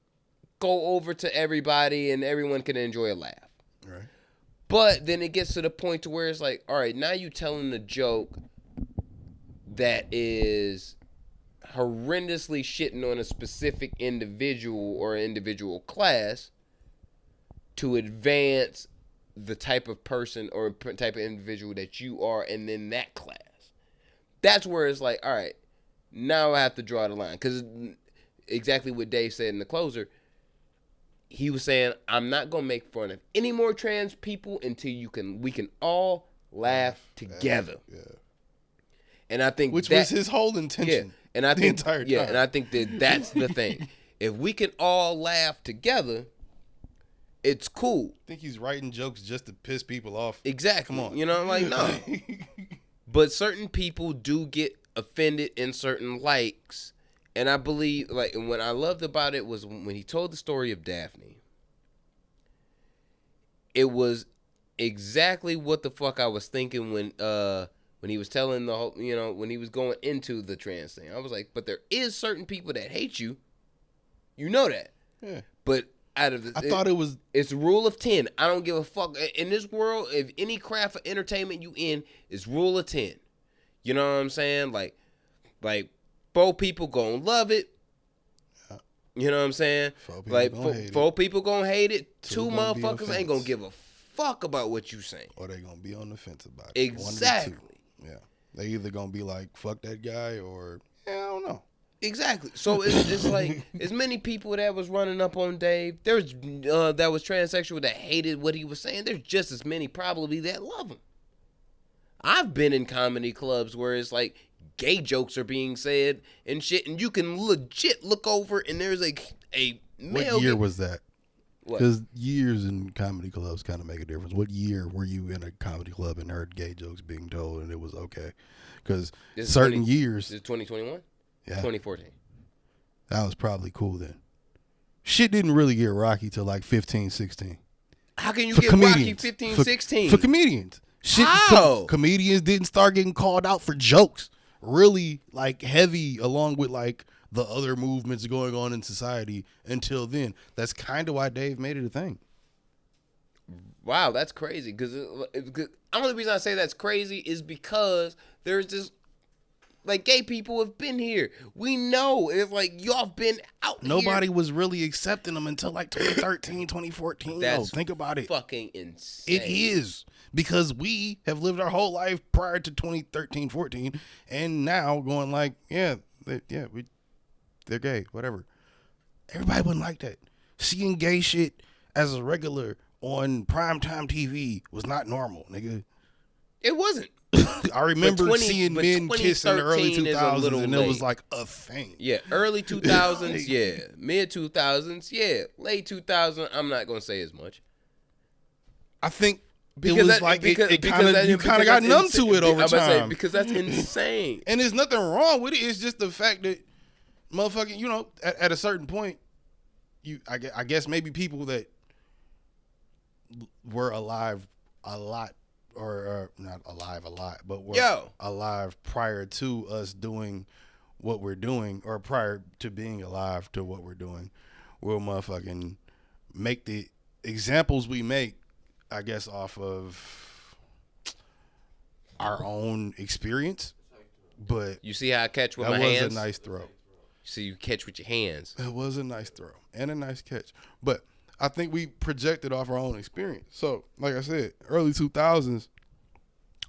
go over to everybody and everyone can enjoy a laugh.
Right.
But then it gets to the point to where it's like, all right, now you telling a joke that is horrendously shitting on a specific individual or individual class to advance the type of person or type of individual that you are and then that class. That's where it's like, all right, now I have to draw the line. Because exactly what Dave said in the closer, he was saying, I'm not going to make fun of any more trans people until we can all laugh together.
Yeah.
And I think
which was his whole intention.
Yeah, and I think
entire time.
Yeah, and I think that's the thing. If we can all laugh together, it's cool.
I think he's writing jokes just to piss people off.
Exactly.
Come on.
You know, like, no. But certain people do get offended in certain likes. And I believe, like, and what I loved about it was when he told the story of Daphne. It was exactly what the fuck I was thinking when he was telling the whole, when he was going into the trans thing. I was like, but there is certain people that hate you. You know that.
Yeah.
But out of the,
I thought it was.
It's rule of 10. I don't give a fuck. In this world, if any craft of entertainment you in, it's rule of 10. You know what I'm saying? Like 4 people gonna love it. You know what I'm saying? 4 people gonna hate it. 2 motherfuckers ain't gonna give a fuck about what you saying.
Or they gonna be on the fence about it.
Exactly.
Yeah. They either gonna be like, fuck that guy, or I don't know.
Exactly. So it's like as many people that was running up on Dave, there's that was transsexual that hated what he was saying. There's just as many probably that love him. I've been in comedy clubs where it's like gay jokes are being said and shit, and you can legit look over and there's a male.
What year was that?
What?
Because years in comedy clubs kind of make a difference. What year were you in a comedy club and heard gay jokes being told and it was okay? Because certain years.
Is it 2021?
Yeah.
2014.
That was probably cool then. Shit didn't really get rocky till like 15, 16.
How can you
For
get
comedians.
rocky 15, 16?
For comedians. Shit,
How?
Comedians didn't start getting called out for jokes really like heavy along with like the other movements going on in society until then. That's kind of why Dave made it a thing.
Wow, that's crazy. Because the only reason I say that's crazy is because there's this, like, gay people have been here. We know. It's like, y'all been out
Nobody
here.
was really accepting them until like 2013, 2014.
That's
think about it.
Fucking insane.
It is. Because we have lived our whole life prior to 2013, 14, and now going like, they're gay, whatever. Everybody wouldn't like that. Seeing gay shit as a regular on primetime TV was not normal, nigga.
It wasn't.
I remember seeing men kiss in the early 2000s, and it was like a thing.
Yeah, early 2000s, yeah. Mid 2000s, yeah. Late 2000s, I'm not going to say as much.
I think it was like you kind of got numb to it over time.
Because that's insane.
And there's nothing wrong with it. It's just the fact that motherfucking, at a certain point, I guess maybe people that were alive a lot, or not alive a lot, but were alive prior to us doing what we're doing, or prior to being alive to what we're doing, will motherfucking make the examples we make, I guess, off of our own experience. But
you see how I catch with my hands?
That was a nice throw.
So you catch with your hands.
It was a nice throw and a nice catch. But I think we projected off our own experience. So, like I said, early 2000s,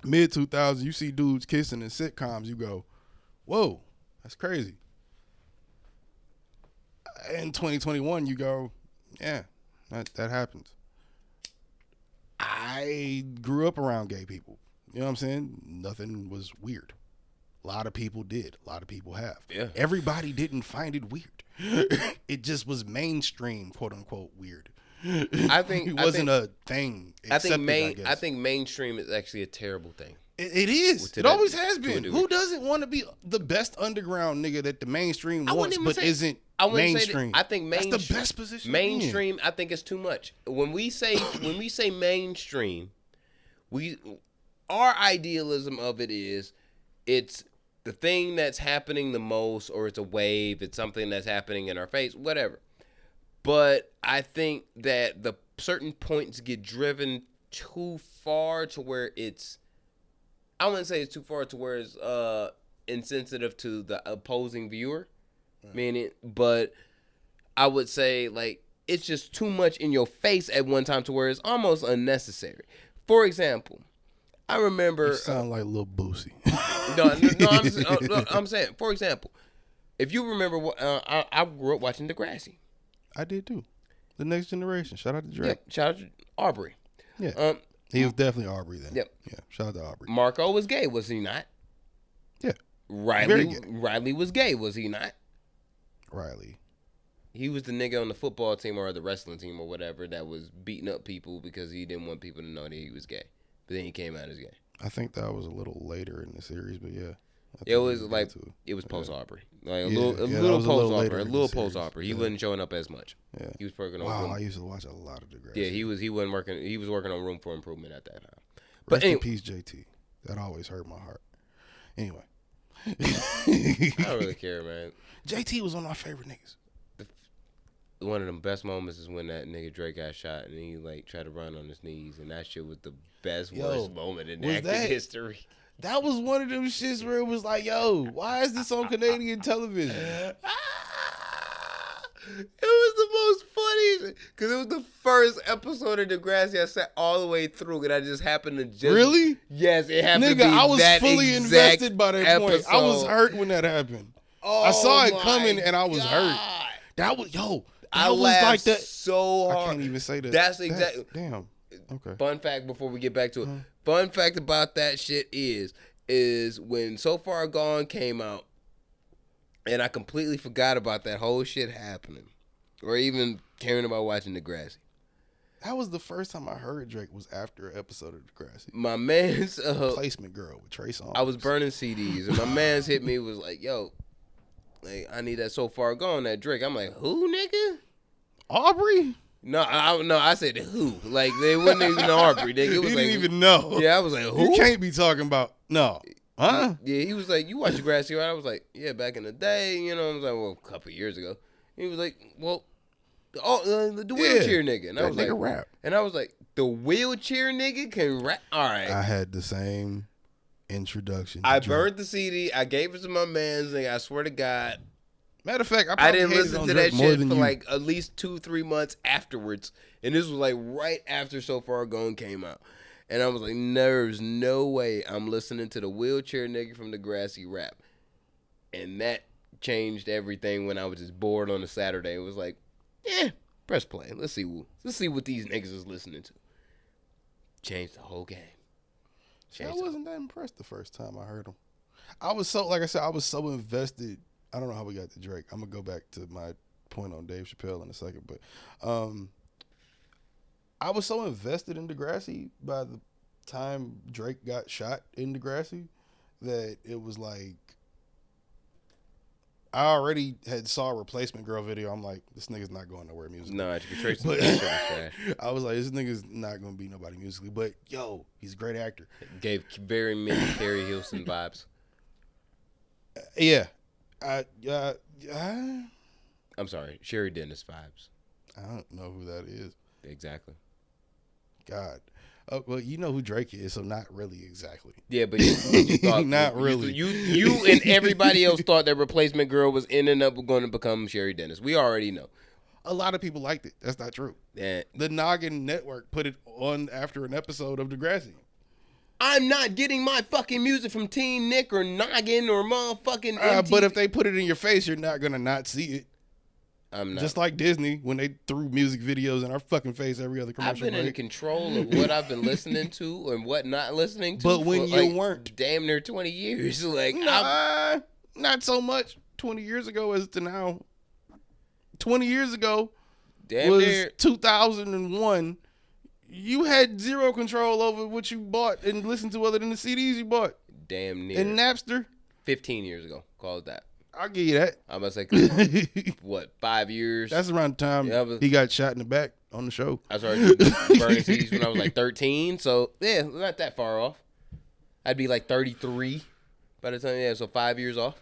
mid 2000s, you see dudes kissing in sitcoms, you go, whoa, that's crazy. In 2021, you go, yeah, that happens. I grew up around gay people. You know what I'm saying? Nothing was weird. A lot of people did. A lot of people have.
Yeah.
Everybody didn't find it weird. It just was mainstream, quote unquote, weird.
I think
it wasn't a thing.
I think mainstream is actually a terrible thing.
It is. It always has been. Who doesn't want to be the best underground nigga that the mainstream wants, but isn't mainstream?
I think mainstream.
That's the best position.
Mainstream, I think, is too much. When we say mainstream, Our idealism of it is it's the thing that's happening the most, or it's a wave, it's something that's happening in our face, whatever. But I think that the certain points get driven too far to where it's, I wouldn't say it's too far to where it's insensitive to the opposing viewer, meaning, but I would say like it's just too much in your face at one time to where it's almost unnecessary. For example, I remember.
You sound like Lil Boosie.
I'm saying, for example, if you remember, I grew up watching Degrassi.
I did too. The Next Generation. Shout out to Drake.
Yep. Shout out to Aubrey.
Yeah. He was definitely Aubrey then.
Yep.
Yeah. Shout out to Aubrey.
Marco was gay, was he not?
Yeah. Very gay.
Riley was gay, was he not?
Riley.
He was the nigga on the football team or the wrestling team or whatever that was beating up people because he didn't want people to know that he was gay. But then he came out as gay.
I think that was a little later in the series, but yeah.
It was like it was post Aubrey, like a little post Aubrey. He wasn't showing up as much.
Yeah,
he was working on.
Wow, I used to watch a lot of Degrassi.
Yeah, he wasn't working. He was working on Room for Improvement at that time.
But in peace, JT. That always hurt my heart. Anyway,
I don't really care, man.
JT was one of my favorite niggas.
One of the best moments is when that nigga Drake got shot and he like tried to run on his knees, and that shit was the worst moment in acting history.
That was one of them shits where it was like, yo, why is this on Canadian television?
It was the most funny because it was the first episode of Degrassi I sat all the way through, and I just happened to just
really.
Yes, it happened.
Nigga,
to be
I was
that
fully invested by that
episode.
point. I was hurt when that happened.
Oh,
I saw it coming, and I was hurt. That was
I
was
laughed
like that
so hard.
I can't even say that.
That's exactly.
Damn. Okay.
Fun fact before we get back to it. Fun fact about that shit is when So Far Gone came out, and I completely forgot about that whole shit happening, or even caring about watching Degrassi.
That was the first time I heard Drake was after an episode of Degrassi.
My man's
Placement Girl with Trey Songz.
I was burning CDs, and my man's hit me was like, "Yo, like I need that So Far Gone, that Drake." I'm like, "Who, nigga?
Aubrey?"
No, I said who. Like they wouldn't even Aubrey. Nigga. It was
he
like,
didn't even know.
Yeah, I was like, who?
You can't be talking about no. Huh?
Yeah, he was like, you watch Degrassi, right? I was like, yeah, back in the day, you know. I was like, well, a couple of years ago. He was like, well, the wheelchair nigga, and I was like,
rap.
And I was like, the wheelchair nigga can rap. All right.
I had the same introduction.
I burned the CD. I gave it to my man's. Nigga, I swear to God.
Matter of fact,
I didn't listen to that shit for like at least 2-3 months afterwards, and this was like right after So Far Gone came out, and I was like, there's no way I'm listening to the wheelchair nigga from Degrassi rap, and that changed everything when I was just bored on a Saturday. It was like, press play. Let's see what these niggas is listening to. Changed the whole game.
I wasn't that impressed the first time I heard him. I was so, like I said, I was so invested. I don't know how we got to Drake. I'm going to go back to my point on Dave Chappelle in a second. But I was so invested in Degrassi by the time Drake got shot in Degrassi that it was like, I already had saw a Replacement Girl video. I'm like, this nigga's not going nowhere musically.
No, I can trace
But
trash.
I was like, this nigga's not going to be nobody musically. But, yo, he's a great actor.
Gave very many Carrie Hilson vibes.
Yeah.
I'm sorry, Sherry Dennis vibes.
I don't know who that is.
Exactly.
God. Oh, well, you know who Drake is, so not really exactly.
Yeah, but you thought
not really.
You and everybody else thought that Replacement Girl was ending up going to become Sherry Dennis. We already know.
A lot of people liked it. That's not true.
Yeah.
The Noggin Network put it on after an episode of Degrassi.
I'm not getting my fucking music from Teen Nick or Noggin or motherfucking MTV.
But if they put it in your face, you're not going to not see it.
I'm not.
Just like Disney, when they threw music videos in our fucking face every other commercial.
I've been in control of what I've been listening to and what not listening to.
But when you weren't.
Damn near 20 years. Like,
nah, not so much 20 years ago as to now. 20 years ago was 2001. You had zero control over what you bought and listened to other than the CDs you bought.
Damn near.
And Napster.
15 years ago. Call it that.
I'll give you that.
I'm about to say, what, 5 years?
That's around the time he got shot in the back. on the show.
I started burning CDs when I was like 13. So yeah, not that far off. I'd be like 33 by the time. Yeah, so 5 years off.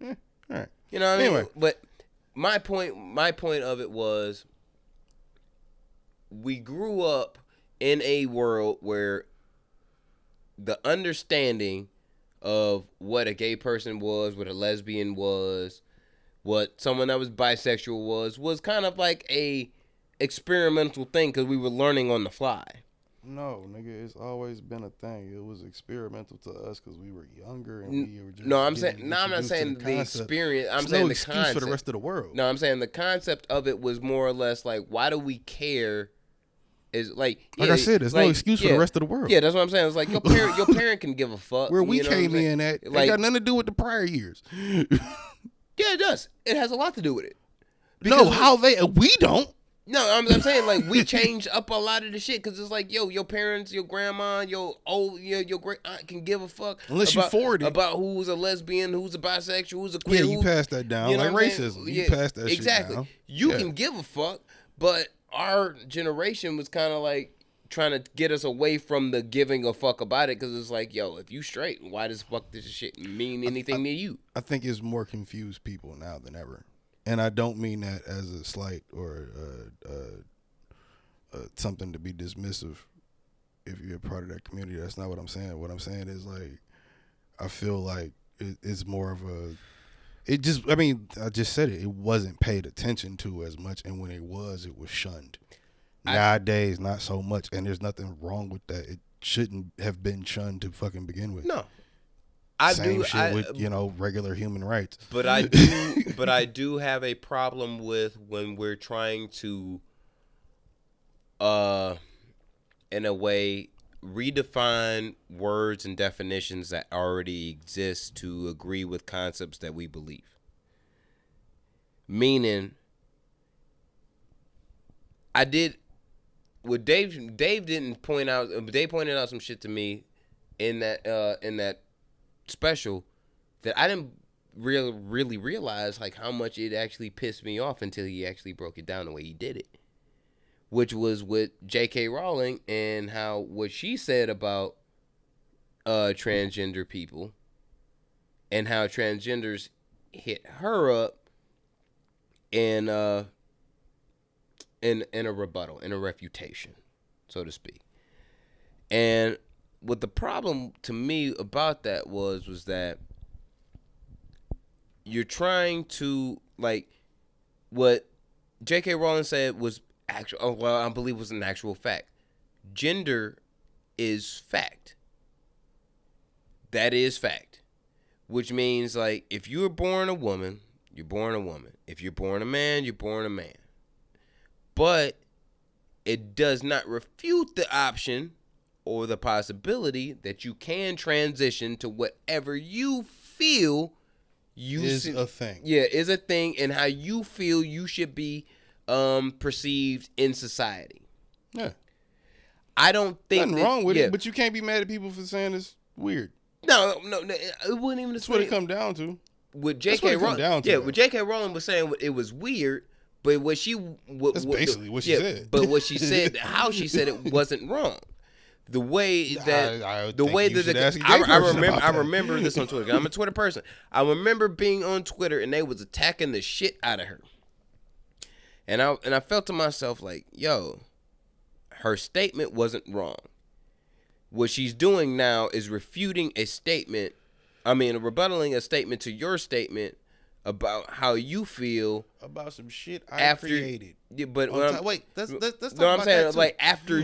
All right.
You know what I mean?
Anyway.
But my point of it was, we grew up in a world where the understanding of what a gay person was, what a lesbian was, what someone that was bisexual was kind of like a experimental thing because we were learning on the fly.
No, nigga, it's always been a thing. It was experimental to us because we were younger and we were just.
No, I'm not saying the experience. I'm saying
no
the
excuse
concept
for the rest of the world.
No, I'm saying the concept of it was more or less like, why do we care? Is like
I said, there's no excuse for the rest of the world.
Yeah, that's what I'm saying. It's like your parent can give a fuck.
Where we came in at, it got nothing to do with the prior years.
Yeah, it does. It has a lot to do with it.
No, we don't.
No, I'm saying like we changed up a lot of the shit because it's like, yo, your parents, your grandma, your great aunt can give a fuck
unless you're 40
about who's a lesbian, who's a bisexual, who's a queer.
Yeah, you pass that down, you know, like racism. You pass that
exactly.
Shit down.
You can give a fuck, but our generation was kind of like trying to get us away from the giving a fuck about it because it's like, yo, if you straight, why does fuck this shit mean anything to you?
I think it's more confused people now than ever. And I don't mean that as a slight or something to be dismissive if you're a part of that community. That's not what I'm saying. What I'm saying is, like, I feel like it's more of a... I just said it. It wasn't paid attention to as much, and when it was shunned. Nowadays, not so much, and there's nothing wrong with that. It shouldn't have been shunned to fucking begin with.
No.
Same shit with regular human rights.
But I do have a problem with when we're trying to, in a way, redefine words and definitions that already exist to agree with concepts that we believe. Meaning, Dave didn't point out. They pointed out some shit to me in that special that I didn't really realize like how much it actually pissed me off until he actually broke it down the way he did it, which was with J.K. Rowling and how what she said about transgender people and how transgenders hit her up in a rebuttal, in a refutation, so to speak. And what the problem to me about that was that you're trying to, like, what J.K. Rowling said was actual. Well, I believe was an actual fact. Gender is fact. That is fact. Which means, like, if you were born a woman, you're born a woman. If you're born a man, you're born a man. But it does not refute the option or the possibility that you can transition to whatever you feel
a thing.
Yeah, is a thing, and how you feel you should be perceived in society.
Yeah.
I don't think
nothing wrong with it, but you can't be mad at people for saying it's weird.
No, it wasn't even.
That's what it come down to.
With J.K. Rowling, with J.K. Rowling was saying it was weird, but that's
basically what she said.
But what she said, how she said it wasn't wrong. The way that I remember this on Twitter. I'm a Twitter person. I remember being on Twitter and they was attacking the shit out of her. And I felt to myself like, yo, her statement wasn't wrong. What she's doing now is refuting a statement. Rebuttaling a statement to your statement about how you feel
about some shit I created.
Yeah, but
let's talk about
I'm saying,
that too.
like, after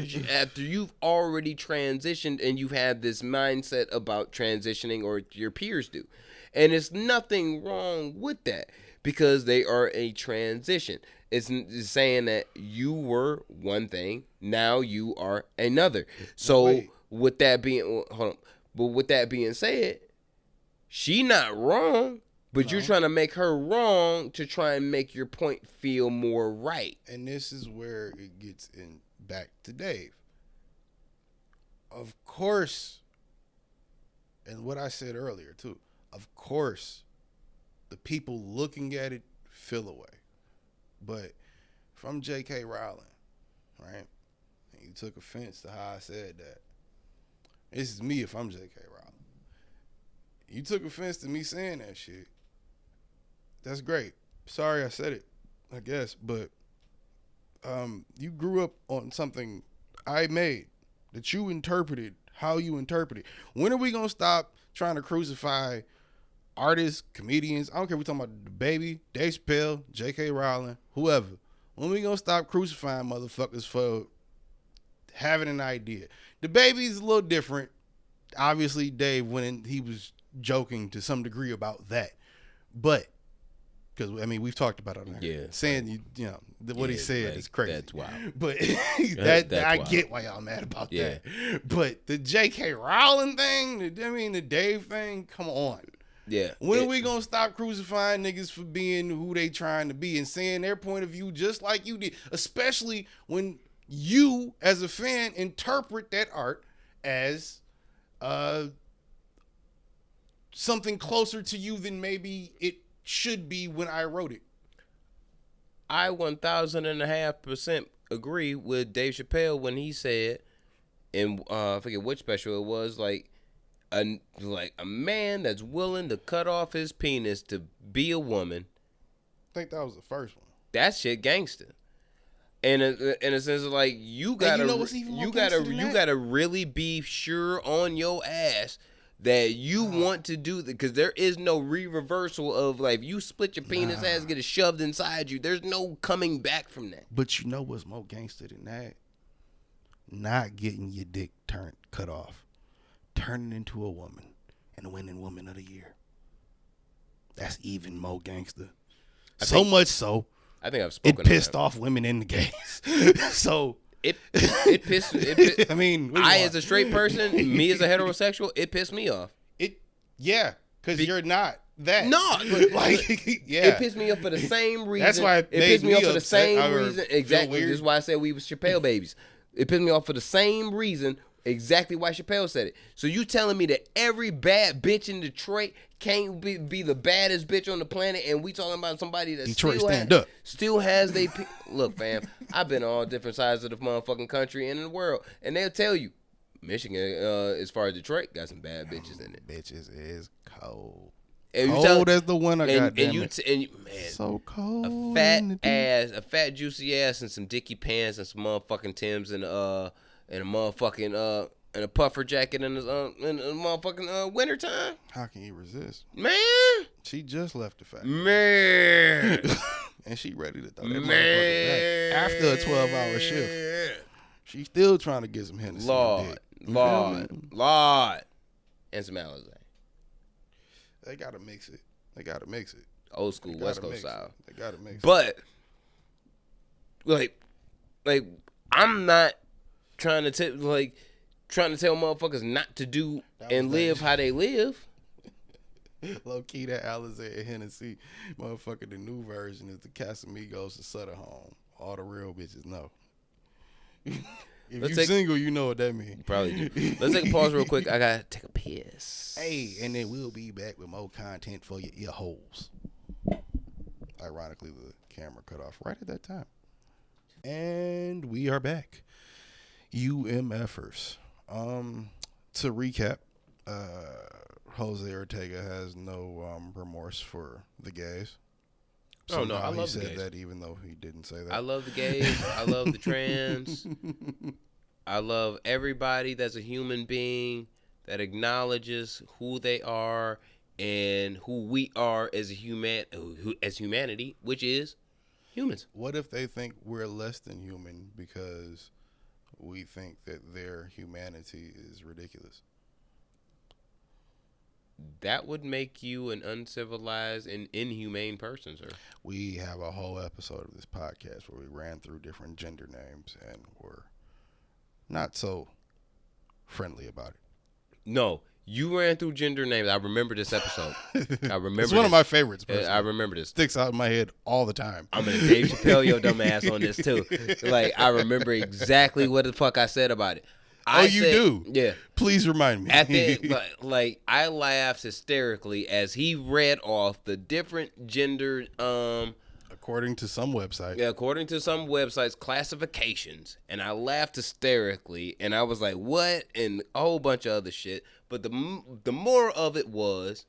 you've already transitioned and you've had this mindset about transitioning, or your peers do, and it's nothing wrong with that because they are a transition. It's saying that you were one thing, now you are another. So with that being said, she not wrong. But you're trying to make her wrong to try and make your point feel more right.
And this is where it gets back to Dave. Of course, and what I said earlier too, of course, the people looking at it feel away. But if I'm J.K. Rowling, right, and you took offense to how I said that, this is me if I'm J.K. Rowling. You took offense to me saying that shit. That's great. Sorry I said it, I guess, but you grew up on something I made that you interpreted how you interpreted. When are we going to stop trying to crucify artists, comedians? I don't care if we're talking about the Baby, Dave Chappelle, J.K. Rowling, whoever. When we going to stop crucifying motherfuckers for having an idea? The Baby's a little different. Obviously, Dave, when he was joking to some degree about that. But, because, I mean, we've talked about it on here.
Yeah.
Saying, you know, what he said is crazy.
That's wild.
But
That's
I
wild.
get why y'all mad about
Yeah.
that. But the J.K. Rowling thing, the Dave thing, come on.
Yeah.
When are we going to stop crucifying niggas for being who they trying to be and saying their point of view just like you did? Especially when you, as a fan, interpret that art as something closer to you than maybe it should be when I wrote it.
I 1,000.5% agree with Dave Chappelle when he said, and I forget which special it was, like a man that's willing to cut off his penis to be a woman.
I think that was the first one.
That shit gangster. And in a sense of like you gotta, you gotta really be sure on your ass that you want to do that, because there is no reversal of like if you split your penis ass, get it shoved inside you. There's no coming back from that.
But you know what's more gangster than that? Not getting your dick cut off, turning into a woman, and winning Woman of the Year. That's even more gangster. So much so,
I think I've spoken.
It pissed off women in the gays. So
it pissed.
I mean,
as a straight person, me as a heterosexual, it pissed me off.
Because you're not that.
No,
it
pissed me off for the same reason.
That's why it
pissed me off for the same
upset.
reason. Exactly. This is why I said we was Chappelle babies. It pissed me off for the same reason. Exactly why Chappelle said it. So you telling me that every bad bitch in Detroit can't be the baddest bitch on the planet, and we talking about somebody that still has they look, fam. I've been on all different sides of the motherfucking country and in the world, and they'll tell you, Michigan, as far as Detroit, got some bad bitches in it.
Bitches is cold.
And
cold as the winter, goddamn
man,
so cold.
A fat juicy ass, and some dicky pants, and some motherfucking Timbs, and a motherfucking and a puffer jacket in the motherfucking wintertime.
How can you resist?
Man.
She just left the factory.
Man.
And she ready to throw that motherfucker back after a 12-hour shift. She's still trying to get some Hennessy.
Lord. And some Alizé.
They gotta mix it.
Old school West Coast style.
They gotta mix it.
But like I'm not trying to tell motherfuckers not to do and live how they live.
Low key, that Alizé and Hennessy, motherfucker. The new version is the Casamigos to Sutter Home. All the real bitches know. If you single, you know what that means. You
probably do. Let's take a pause real quick. I gotta take a piss.
Hey, and then we'll be back with more content for your ear holes. Ironically, the camera cut off right at that time. And we are back. UMFers. To recap, Jose Ortega has no remorse for the gays.
Oh no, I love the gays.
He said that even though he didn't say that.
I love the gays. I love the trans. I love everybody that's a human being that acknowledges who they are and who we are as humanity, which is humans.
What if they think we're less than human because we think that their humanity is ridiculous?
That would make you an uncivilized and inhumane person, sir.
We have a whole episode of this podcast where we ran through different gender names and were not so friendly about it.
No, you ran through gender names. I remember this episode.
It's one of my favorites.
I remember this.
Sticks out in my head all the time.
I'm gonna Dave Chappelle your dumb ass on this too. Like, I remember exactly what the fuck I said about it.
You do?
Yeah.
Please remind me.
At the like, I laughed hysterically as he read off the different gendered
According to some website.
Yeah, according to some websites, classifications. And I laughed hysterically, and I was like, what? And a whole bunch of other shit. But the more of it was,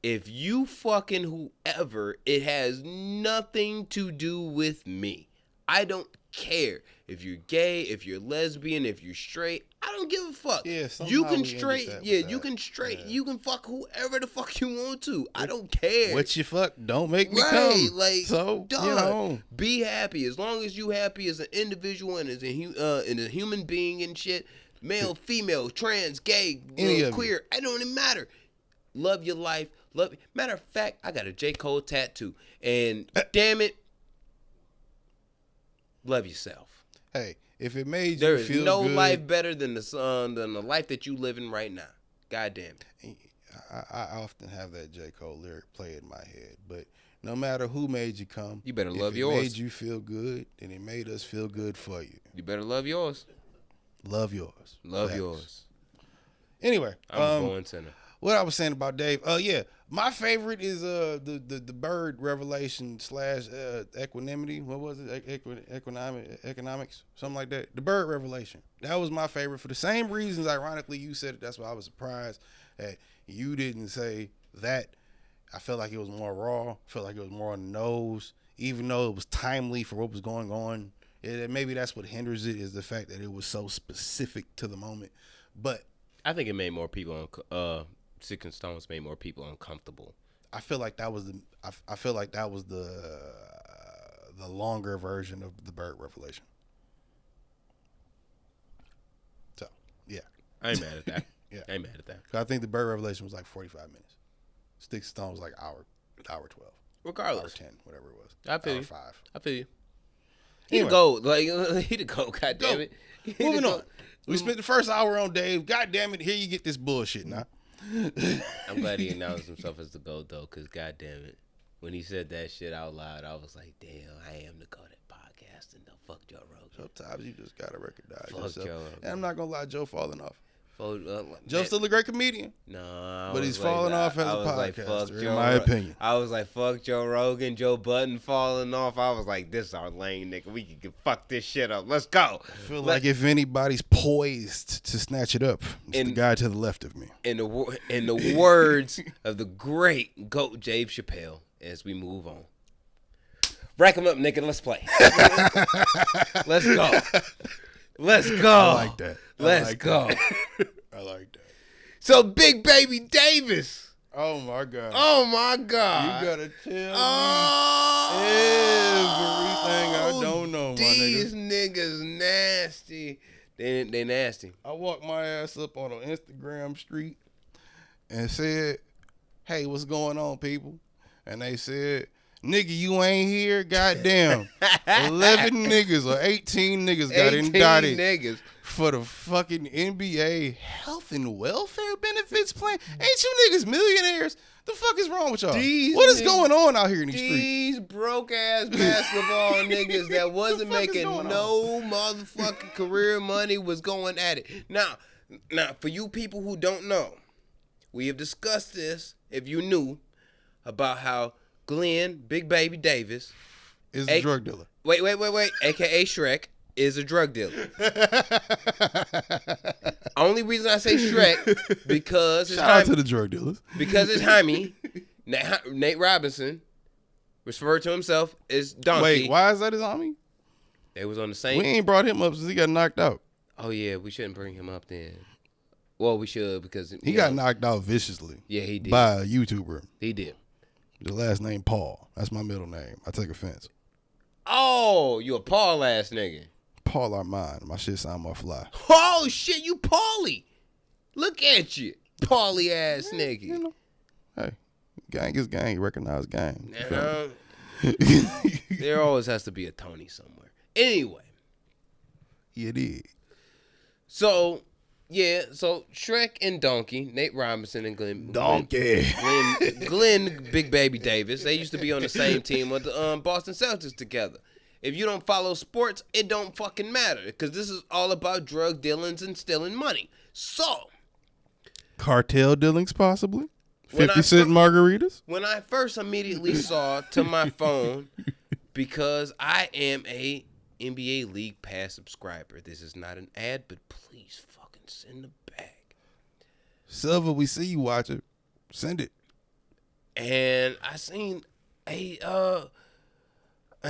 if you fucking whoever, it has nothing to do with me. I don't care. If you're gay, if you're lesbian, if you're straight, I don't give a fuck.
Yeah,
you can
we
straight,
ended that
yeah,
with
you
that.
can straight,
Yeah.
you can fuck whoever the fuck you want to. I don't care.
What you fuck don't make me
Right,
come.
like,
so,
dog,
you know.
be happy. As long as you happy as an individual and as a human being and shit, male, female, trans, gay,
Any of
queer, it don't even matter. Love your life. Matter of fact, I got a J. Cole tattoo, and damn it, love yourself.
Hey, if it made
There
you
is
feel
no
good,
life better than the life that you living right now. God damn it.
I often have that J. Cole lyric play in my head, but no matter who made you come,
You better love
if it
yours.
made you feel good, then it made us feel good for you.
You better love yours.
Love yours.
Love
Facts.
yours.
Anyway,
I'm going center.
what I was saying about Dave. Yeah, my favorite is the bird revelation / equanimity. What was it? Economics, something like that. The bird revelation. That was my favorite for the same reasons. Ironically, you said it. That's why I was surprised that you didn't say that. I felt like it was more raw. I felt like it was more on the nose, even though it was timely for what was going on. Maybe that's what hinders it, is the fact that it was so specific to the moment. But
I think it made more people Sick and Stones made more people uncomfortable.
I feel like that was the longer version of the bird revelation. So yeah,
I ain't mad at that.
Yeah.
I ain't mad at that.
'Cause I think the bird revelation was like 45 minutes. Sticks and Stones was like hour 12, hour
Regardless.
10, whatever it was.
I feel
hour
you.
5.
I feel you. He
Anyway.
the gold. Like he the gold, god damn it. He the
Moving
goat.
on. We spent the first hour on Dave. God damn it, here you get this bullshit now.
I'm glad he announced himself as the GOAT though, because god damn it, when he said that shit out loud, I was like, damn, I am the GOAT at podcasting. Though, fuck Joe Rogan.
Sometimes you just gotta recognize
Fuck
yourself.
Joe Rogan.
And I'm not gonna lie, Joe falling off.
Joe's
Joe's still a great comedian.
No,
But he's falling off as a podcaster, in my opinion.
I was like, fuck Joe Rogan, Joe Budden falling off. I was like, this is our lane, nigga. We can fuck this shit up. Let's go.
I feel like if anybody's poised to snatch it up, it's the guy to the left of me.
In the words of the great GOAT Dave Chappelle, as we move on. Rack him up, nigga. Let's play. Let's go. Let's go.
I like that.
Let's go.
I like that.
So, Big Baby Davis.
Oh my God.
Oh, my God.
You gotta tell
Oh,
me everything I don't know, my
these
nigga.
niggas nasty. They nasty.
I walked my ass up on an Instagram street and said, hey, what's going on, people? And they said, nigga, you ain't here? Goddamn. 11 niggas or 18 niggas got
18
indicted
niggas.
for the fucking NBA health and welfare benefits plan. Ain't you niggas millionaires? The fuck is wrong with y'all?
These
What is
niggas-
going on out here in these streets?
These broke ass basketball niggas that wasn't
fuck is
making
going
no motherfucking career money was going at it. Now, for you people who don't know, we have discussed this, if you knew, about how Glenn, Big Baby Davis,
Is a drug dealer.
wait, aka Shrek, is a drug dealer. Only reason I say Shrek because it's
Shout out to the drug dealers.
because it's Jaime, Nate Robinson, referred to himself as Donkey.
Wait, why is that his homie?
They was on the
We
same.
ain't brought him up since he got knocked out.
Oh yeah, we shouldn't bring him up then. Well, we should because
He got knocked out viciously.
Yeah, he did.
By a YouTuber.
He did.
The last name Paul. That's my middle name. I take offense.
Oh, you a Paul ass nigga.
Paul Armand. My shit sound more fly.
Oh shit, you Paulie. Look at you, Paulie ass nigga.
You know, hey, gang is gang. You recognize gang. You feel
Uh,
me?
there always has to be a Tony somewhere. Anyway,
Yeah, it is.
so Shrek and Donkey, Nate Robinson and Glenn.
Donkey.
Glenn Big Baby Davis. They used to be on the same team with the Boston Celtics together. If you don't follow sports, it don't fucking matter because this is all about drug dealings and stealing money. So,
Cartel dealings, possibly.
when
50-cent margaritas?
When I first immediately saw to my phone, because I am a NBA League Pass subscriber. This is not an ad, but please fucking send the bag.
Silver, we see you watching. Send it.
And I seen an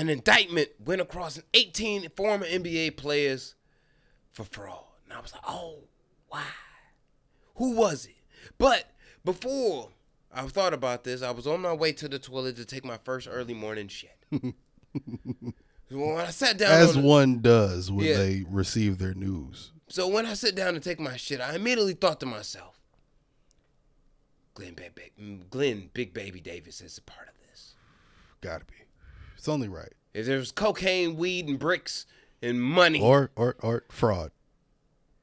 indictment went across 18 former NBA players for fraud. And I was like, oh, why? Who was it? But before I thought about this, I was on my way to the toilet to take my first early morning shit. When I sat down,
as one does when
Yeah.
they receive their news.
So when I sit down to take my shit, I immediately thought to myself, Glenn Big Baby Davis is a part of this.
Gotta be. It's only right.
If there was cocaine, weed, and bricks and money
Or fraud.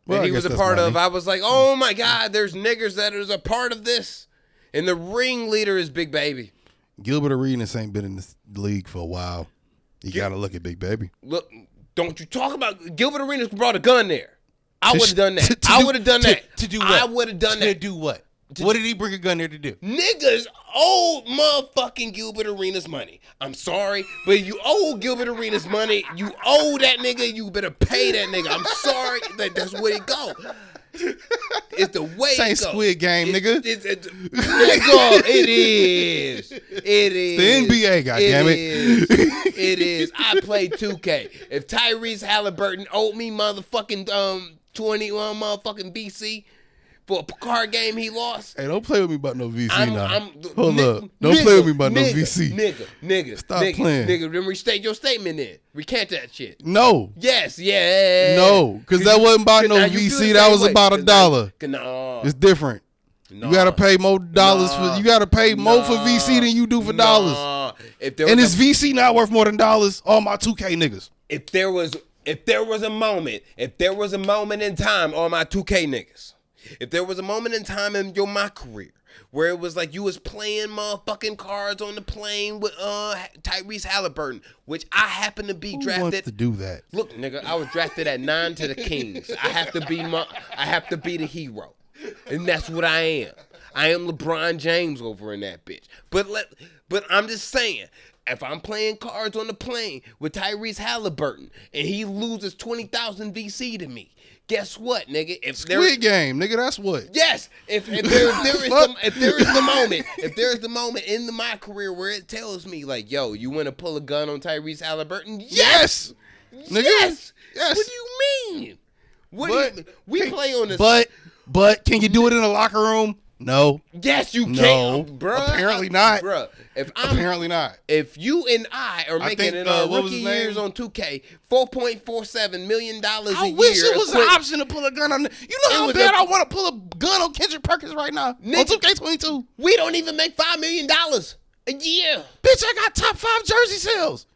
that
I
he was
guess
a
that's
part of,
money.
I was like, oh my God, there's niggers that is a part of this. And the ringleader is Big Baby.
Gilbert Arenas ain't been in the league for a while. You gotta look at Big Baby.
Look, don't you talk about Gilbert Arenas brought a gun there. I would have done that. I would have done that.
To do what?
I would have done that.
To do what? What did he bring a gun there to do?
Niggas owe motherfucking Gilbert Arenas money. I'm sorry, but you owe Gilbert Arenas money. You owe that nigga. You better pay that nigga. I'm sorry. That's where it go. It's the way
This ain't
it go.
Squid Game, nigga.
Nigga, it is. It is.
The NBA, goddammit.
It is. I played 2K. If Tyrese Halliburton owed me motherfucking 21 motherfucking BC for a card game he lost.
Hey, don't play with me about no VC now. Hold
nigga,
up. Don't play with me about no
nigga,
VC.
Nigga.
Stop playing.
Nigga, then restate your statement then. Recant that shit.
No.
Yes, yeah.
No, because that wasn't about no
now you feel
VC.
the
That
same
was
way.
about $1.
No.
It's different.
No.
You gotta pay more dollars for. You gotta pay more for VC than you do for dollars.
Nah.
And is VC not worth more than dollars? All my 2K niggas.
If there was a moment in time, all my 2K niggas, if there was a moment in time in my career where it was like you was playing motherfucking cards on the plane with Tyrese Halliburton, which I happen to be
Who
drafted.
wants to do that?
Look, nigga, I was drafted at 9 to the Kings. I have to be the hero. And that's what I am. I am LeBron James over in that bitch. But I'm just saying, if I'm playing cards on the plane with Tyrese Halliburton and he loses 20,000 VC to me, guess what, nigga?
Squid Game, nigga. That's what.
Yes, if there is the moment in my career where it tells me like, yo, you want to pull a gun on Tyrese Halliburton?
Yes, nigga.
Yes.
Yes.
What do you mean? We play on this.
But can you do it in a locker room? No.
Yes, you
No.
can, bro.
Apparently not.
Bro,
Apparently not.
If you and I are making
think,
it our
what was
rookie
his name?
years on 2K, $4.47 million a year.
I wish it was an option to pull a gun on. You know how
was
bad
a-
I want to pull a gun on Kendrick Perkins right now on
Nigga.
2K22.
We don't even make $5 million a year.
Bitch, I got top 5 jersey sales.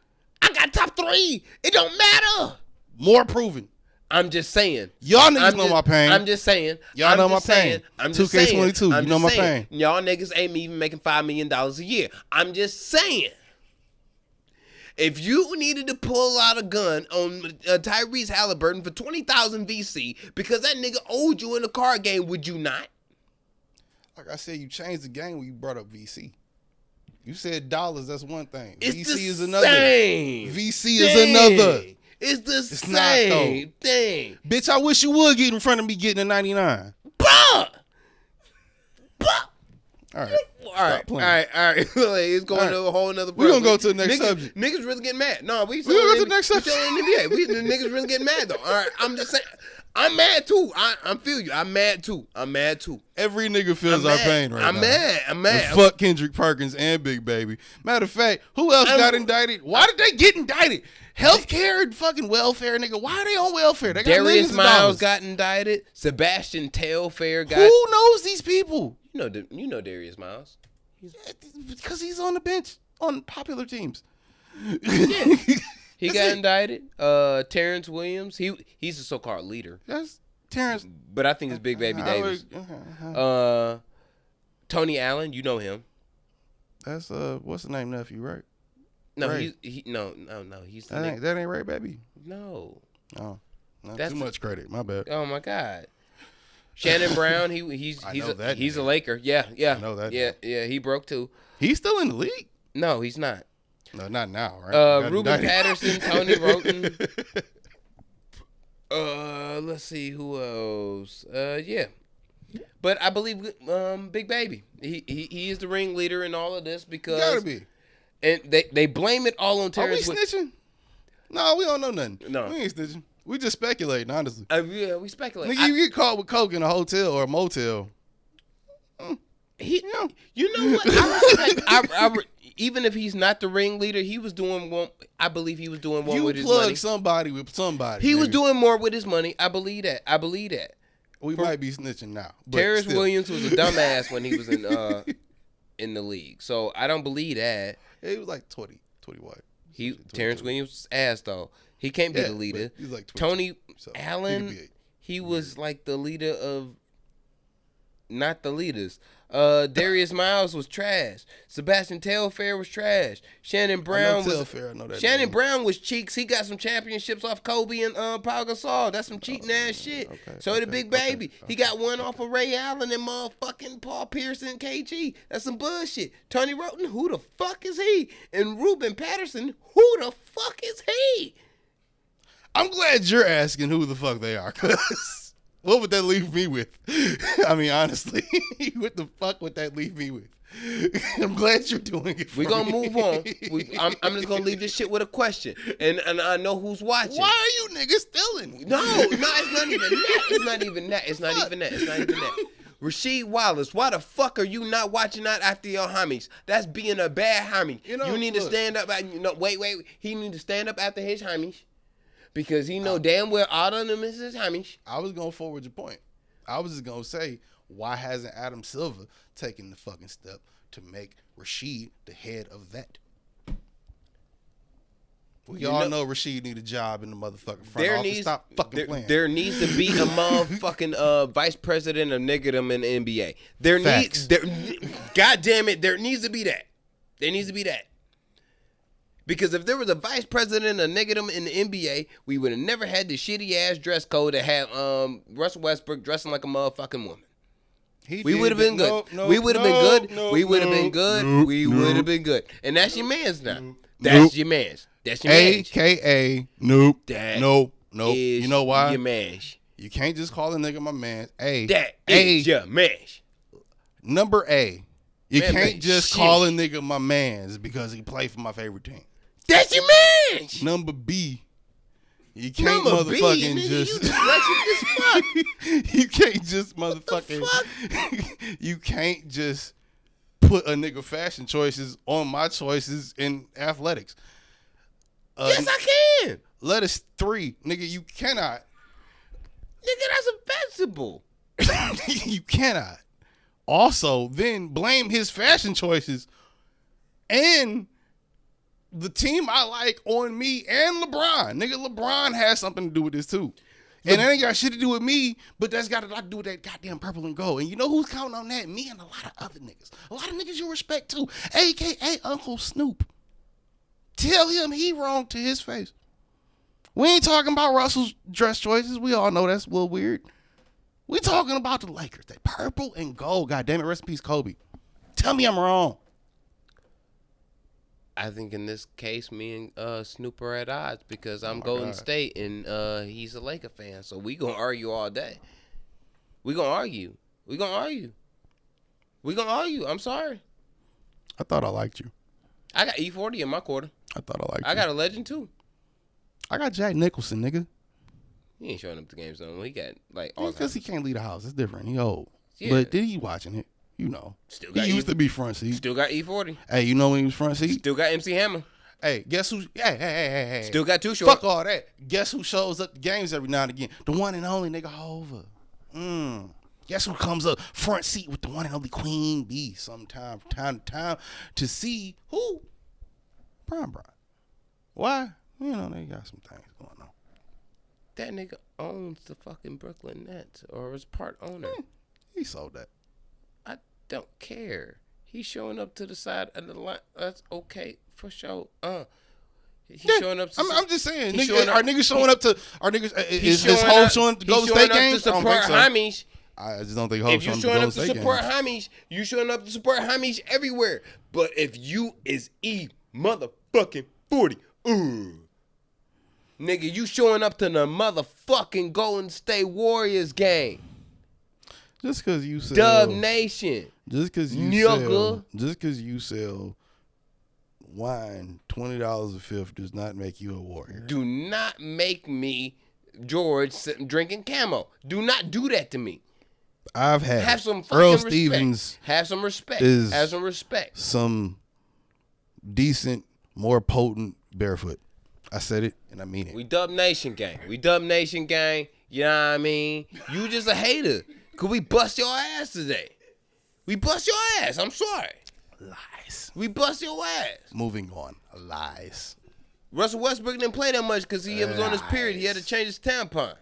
I got top 3. It don't matter.
More proven.
I'm just saying.
Y'all niggas know my pain.
I'm just saying.
Y'all
I'm
know
just
my pain.
saying, I'm just
2K22,
saying, I'm
you know
just
my
saying,
pain.
Y'all niggas ain't even making $5 million a year. I'm just saying. If you needed to pull out a gun on Tyrese Halliburton for 20,000 VC because that nigga owed you in a card game, would you not?
Like I said, you changed the game when you brought up VC. You said dollars, that's one thing.
It's
VC
the
is another.
same.
VC is another.
It's the
not,
same thing.
Bitch, I wish you would get in front of me getting a 99.
Bruh!
All right.
All right. It's going to a whole nother.
We gonna go to the next
niggas,
subject.
Niggas really getting mad. No, we
gonna go to the next
subject. The niggas really getting mad though. All right, I'm just saying. I'm mad too. I feel you. I'm mad too.
Every nigga feels
I'm
our
mad.
pain right now.
I'm mad.
And fuck Kendrick Perkins and Big Baby. Matter of fact, who else got indicted? Why did they get indicted? Healthcare and fucking welfare, nigga. Why are they on welfare? They got
Darius
millions of
Miles
dollars.
got indicted. Sebastian Telfair got.
Who knows these people?
You know Darius Miles.
Because he's on the bench on popular teams.
Yeah. He got indicted. Terrence Williams. He's a so-called leader.
That's Terrence.
But I think it's Big Baby Davis. Tony Allen, you know him.
That's what's the name nephew, right?
No,
Ray.
no. He's the nigga.
That ain't Ray Baby.
No.
Oh, no,
That's
too much credit. My bad.
Oh my God. Shannon Brown, he's a Laker. Yeah.
I know that.
Yeah. He broke too.
He's still in the league.
No, he's not.
No, not now, right?
Ruben Patterson, Tony Roten. Let's see who else. Yeah. But I believe Big Baby. He is the ringleader in all of this because
Gotta be.
And they blame it all on Terrence.
Are we snitching? No, we don't know nothing.
No.
We ain't snitching. We just speculating, honestly.
Yeah, we speculate.
Nigga, you get caught with coke in a hotel or a motel.
You know what? Even if he's not the ringleader, he was doing one. I believe he was doing one with his money.
You plug somebody with somebody.
He was doing more with his money. I believe that.
We might be snitching now.
Terrence Williams was a dumbass when he was in the league. So I don't believe that.
Yeah, he was like 21.
Terrence Williams was ass though. He can't be the leader.
He's like 22,
Tony
so
Allen, he was like the leader of not the leaders. Darius Miles was trash. Sebastian Telfair was trash. Shannon Brown Brown was cheeks. He got some championships off Kobe and Pau Gasol. That's some cheating ass shit. So did Big Baby. He got one off of Ray Allen and motherfucking Paul Pierce and KG. That's some bullshit. Tony Roten, who the fuck is he? And Ruben Patterson, who the fuck is he?
I'm glad you're asking who the fuck they are, cause what would that leave me with? I mean, honestly, what the fuck would that leave me with? I'm glad you're doing it.
We're gonna move on. I'm just gonna leave this shit with a question, and I know who's watching.
Why are you niggas stealing?
No, it's not even that. It's not even that. Rasheed Wallace, why the fuck are you not watching out after your homies? That's being a bad homie. You need to stand up. Wait. He need to stand up after his homies. Because he know damn well all of them is his homies.
I was going to forward your point. I was just going to say, why hasn't Adam Silver taken the fucking step to make Rasheed the head of that? We all know Rasheed need a job in the motherfucking front office. Stop fucking playing.
There needs to be a motherfucking vice president of niggerdom in the NBA. God damn it, there needs to be that. There needs to be that. Because if there was a vice president of niggerdom in the NBA, we would have never had the shitty ass dress code that had Russell Westbrook dressing like a motherfucking woman. We would have been good. We would have been good. We would have been good. We would have been good. And that's your man's now. That's your man's. That's your man's.
AKA nope. Nope.
You
know why?
Your man's.
You can't just call a nigga my man.
That is your man's.
Number A. You can't just call a nigga my man's because he played for my favorite team.
That's your man's.
Number B. You can't motherfucking just. You can't just motherfucking. You can't just put a nigga fashion choices on my choices in athletics.
Yes, I can.
Lettuce 3, nigga. You cannot.
Nigga, that's a vegetable.
You cannot. Also, then blame his fashion choices and the team I like on me and LeBron. Nigga, LeBron has something to do with this too. And that ain't got shit to do with me, but that's got a lot to do with that goddamn purple and gold. And you know who's counting on that? Me and a lot of other niggas. A lot of niggas you respect too. AKA Uncle Snoop. Tell him he wrong to his face. We ain't talking about Russell's dress choices. We all know that's a little weird. We talking about the Lakers. That purple and gold. God damn it. Rest in peace, Kobe. Tell me I'm wrong.
I think in this case, me and Snoop are at odds because I'm Golden State and he's a Laker fan. So we gonna argue all day. We gonna argue. I'm sorry.
I thought I liked you.
I got E40 in my quarter.
I thought I liked you.
I got a legend too.
I got Jack Nicholson, nigga.
He ain't showing up to games though. He got like all
because he can't leave the house. It's different. He old.
Yeah.
But did he watching it? You know. He used to be front seat.
Still got E40.
Hey, you know when he was front seat?
Still got MC Hammer.
Hey, guess who? Hey.
Still got Too Short.
Fuck all that. Guess who shows up to games every now and again? The one and only nigga Hova. Guess who comes up front seat with the one and only Queen Bee sometime from time to time to see who? Brian. Why? You know, they got some things going on.
That nigga owns the fucking Brooklyn Nets or is part owner.
He sold that.
I don't care. He's showing up to the side of the line. That's okay for sure. He's showing up to
I'm just saying, niggas showing up to our niggas is his whole showing to Golden State games?
To support homies.
I just don't think Hope
If you
showing
showing
up
up
to
to
Golden
support
State games.
homies, you showing up to support homies everywhere. But if you is motherfucking 40, nigga, you showing up to the motherfucking Golden State Warriors game.
Just because you sell,
Dub Nation.
just because you sell wine $20 a fifth does not make you a warrior.
Do not make me George sitting drinking camo. Do not do that to me.
I've had
Have some fucking
Earl
respect.
Stevens
Have some respect.
is
Have some respect.
some decent, more potent barefoot. I said it and I mean it.
We Dub Nation gang. We Dub Nation gang. You know what I mean? You just a hater. Could we bust your ass today? We bust your ass. I'm sorry.
Lies.
We bust your ass.
Moving on. Lies.
Russell Westbrook didn't play that much because he was on his period. He had to change his tampon.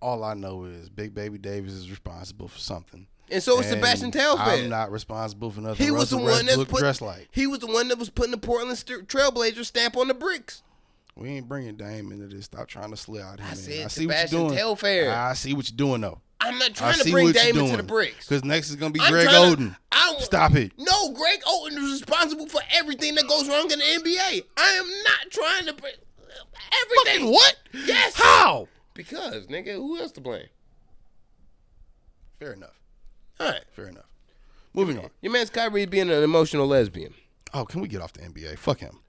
All I know is Big Baby Davis is responsible for something.
And so is Sebastian Telfair.
I'm not responsible for nothing.
He was the
Russell
one that's
Westbrook dressed like.
He was the one that was putting the Portland Trailblazers stamp on the bricks.
We ain't bringing Dame into this. Stop trying to slide him
I
in.
said
I see what you're
Sebastian
doing.
Telfair.
I see what you're doing though.
I'm not
I
trying to
see
bring
what you're
Dame into
doing.
the bricks.
Because next is gonna be
I'm
Greg
trying to-
Oden. Stop it.
No, Greg Oden is responsible for everything that goes wrong in the NBA. I am not trying to bring everything.
Fucking what?
Yes.
How?
Because, nigga, who else to blame?
Fair enough.
All right.
Fair enough. Moving on.
Your man's Kyrie being an emotional lesbian.
Oh, can we get off the NBA? Fuck him.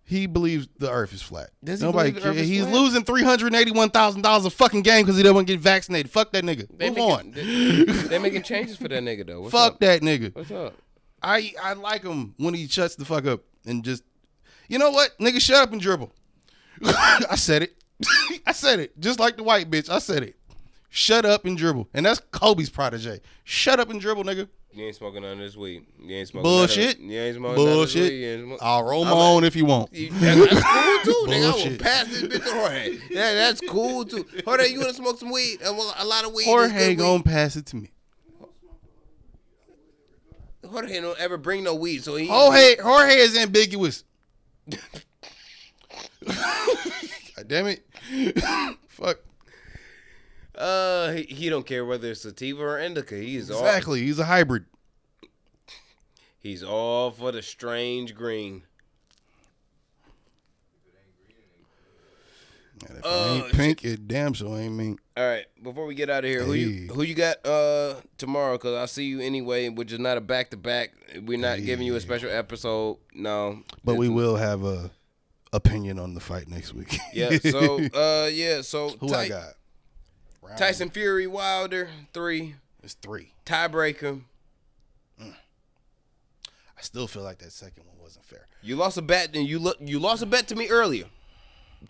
He believes the earth is flat.
Does he
Nobody
believe the earth
cares.
is
He's
flat?
losing $381,000 a fucking game because he doesn't want to get vaccinated. Fuck that nigga. Move on.
They making changes for that nigga, though. What's
Fuck
up?
that nigga.
What's up?
I like him when he shuts the fuck up and just, you know what? Nigga, shut up and dribble. I said it. I said it. Just like the white bitch. I said it. Shut up and dribble. And that's Kobe's protege. Shut up and dribble, nigga.
You ain't smoking none of this weed. You ain't smoking
Bullshit.
None of, you ain't smoking none of this weed. You ain't
Bullshit.
smoking-
I'll roll my own if you want.
That's cool too, nigga. I will
Bullshit.
pass this bitch to Jorge. Yeah, that's cool too. Jorge, you wanna smoke some weed? A lot of weed. is
Jorge
good weed.
gonna pass it to me.
Jorge don't ever bring no weed, so he.
Jorge is ambiguous. God damn it. Fuck.
He don't care whether it's sativa or indica. He's
Exactly. He's a hybrid.
He's all for the strange green.
And if it ain't pink, it damn sure ain't mink.
All right, before we get out of here, who you got tomorrow? Because I'll see you anyway, which is not a back to back. We're not giving you a special episode. No,
But we will have a opinion on the fight next week.
Yeah. So
Who I got?
Tyson Fury Wilder 3
It's 3.
tiebreaker.
I still feel like that second one wasn't fair.
You lost a bet, and you lost a bet to me earlier.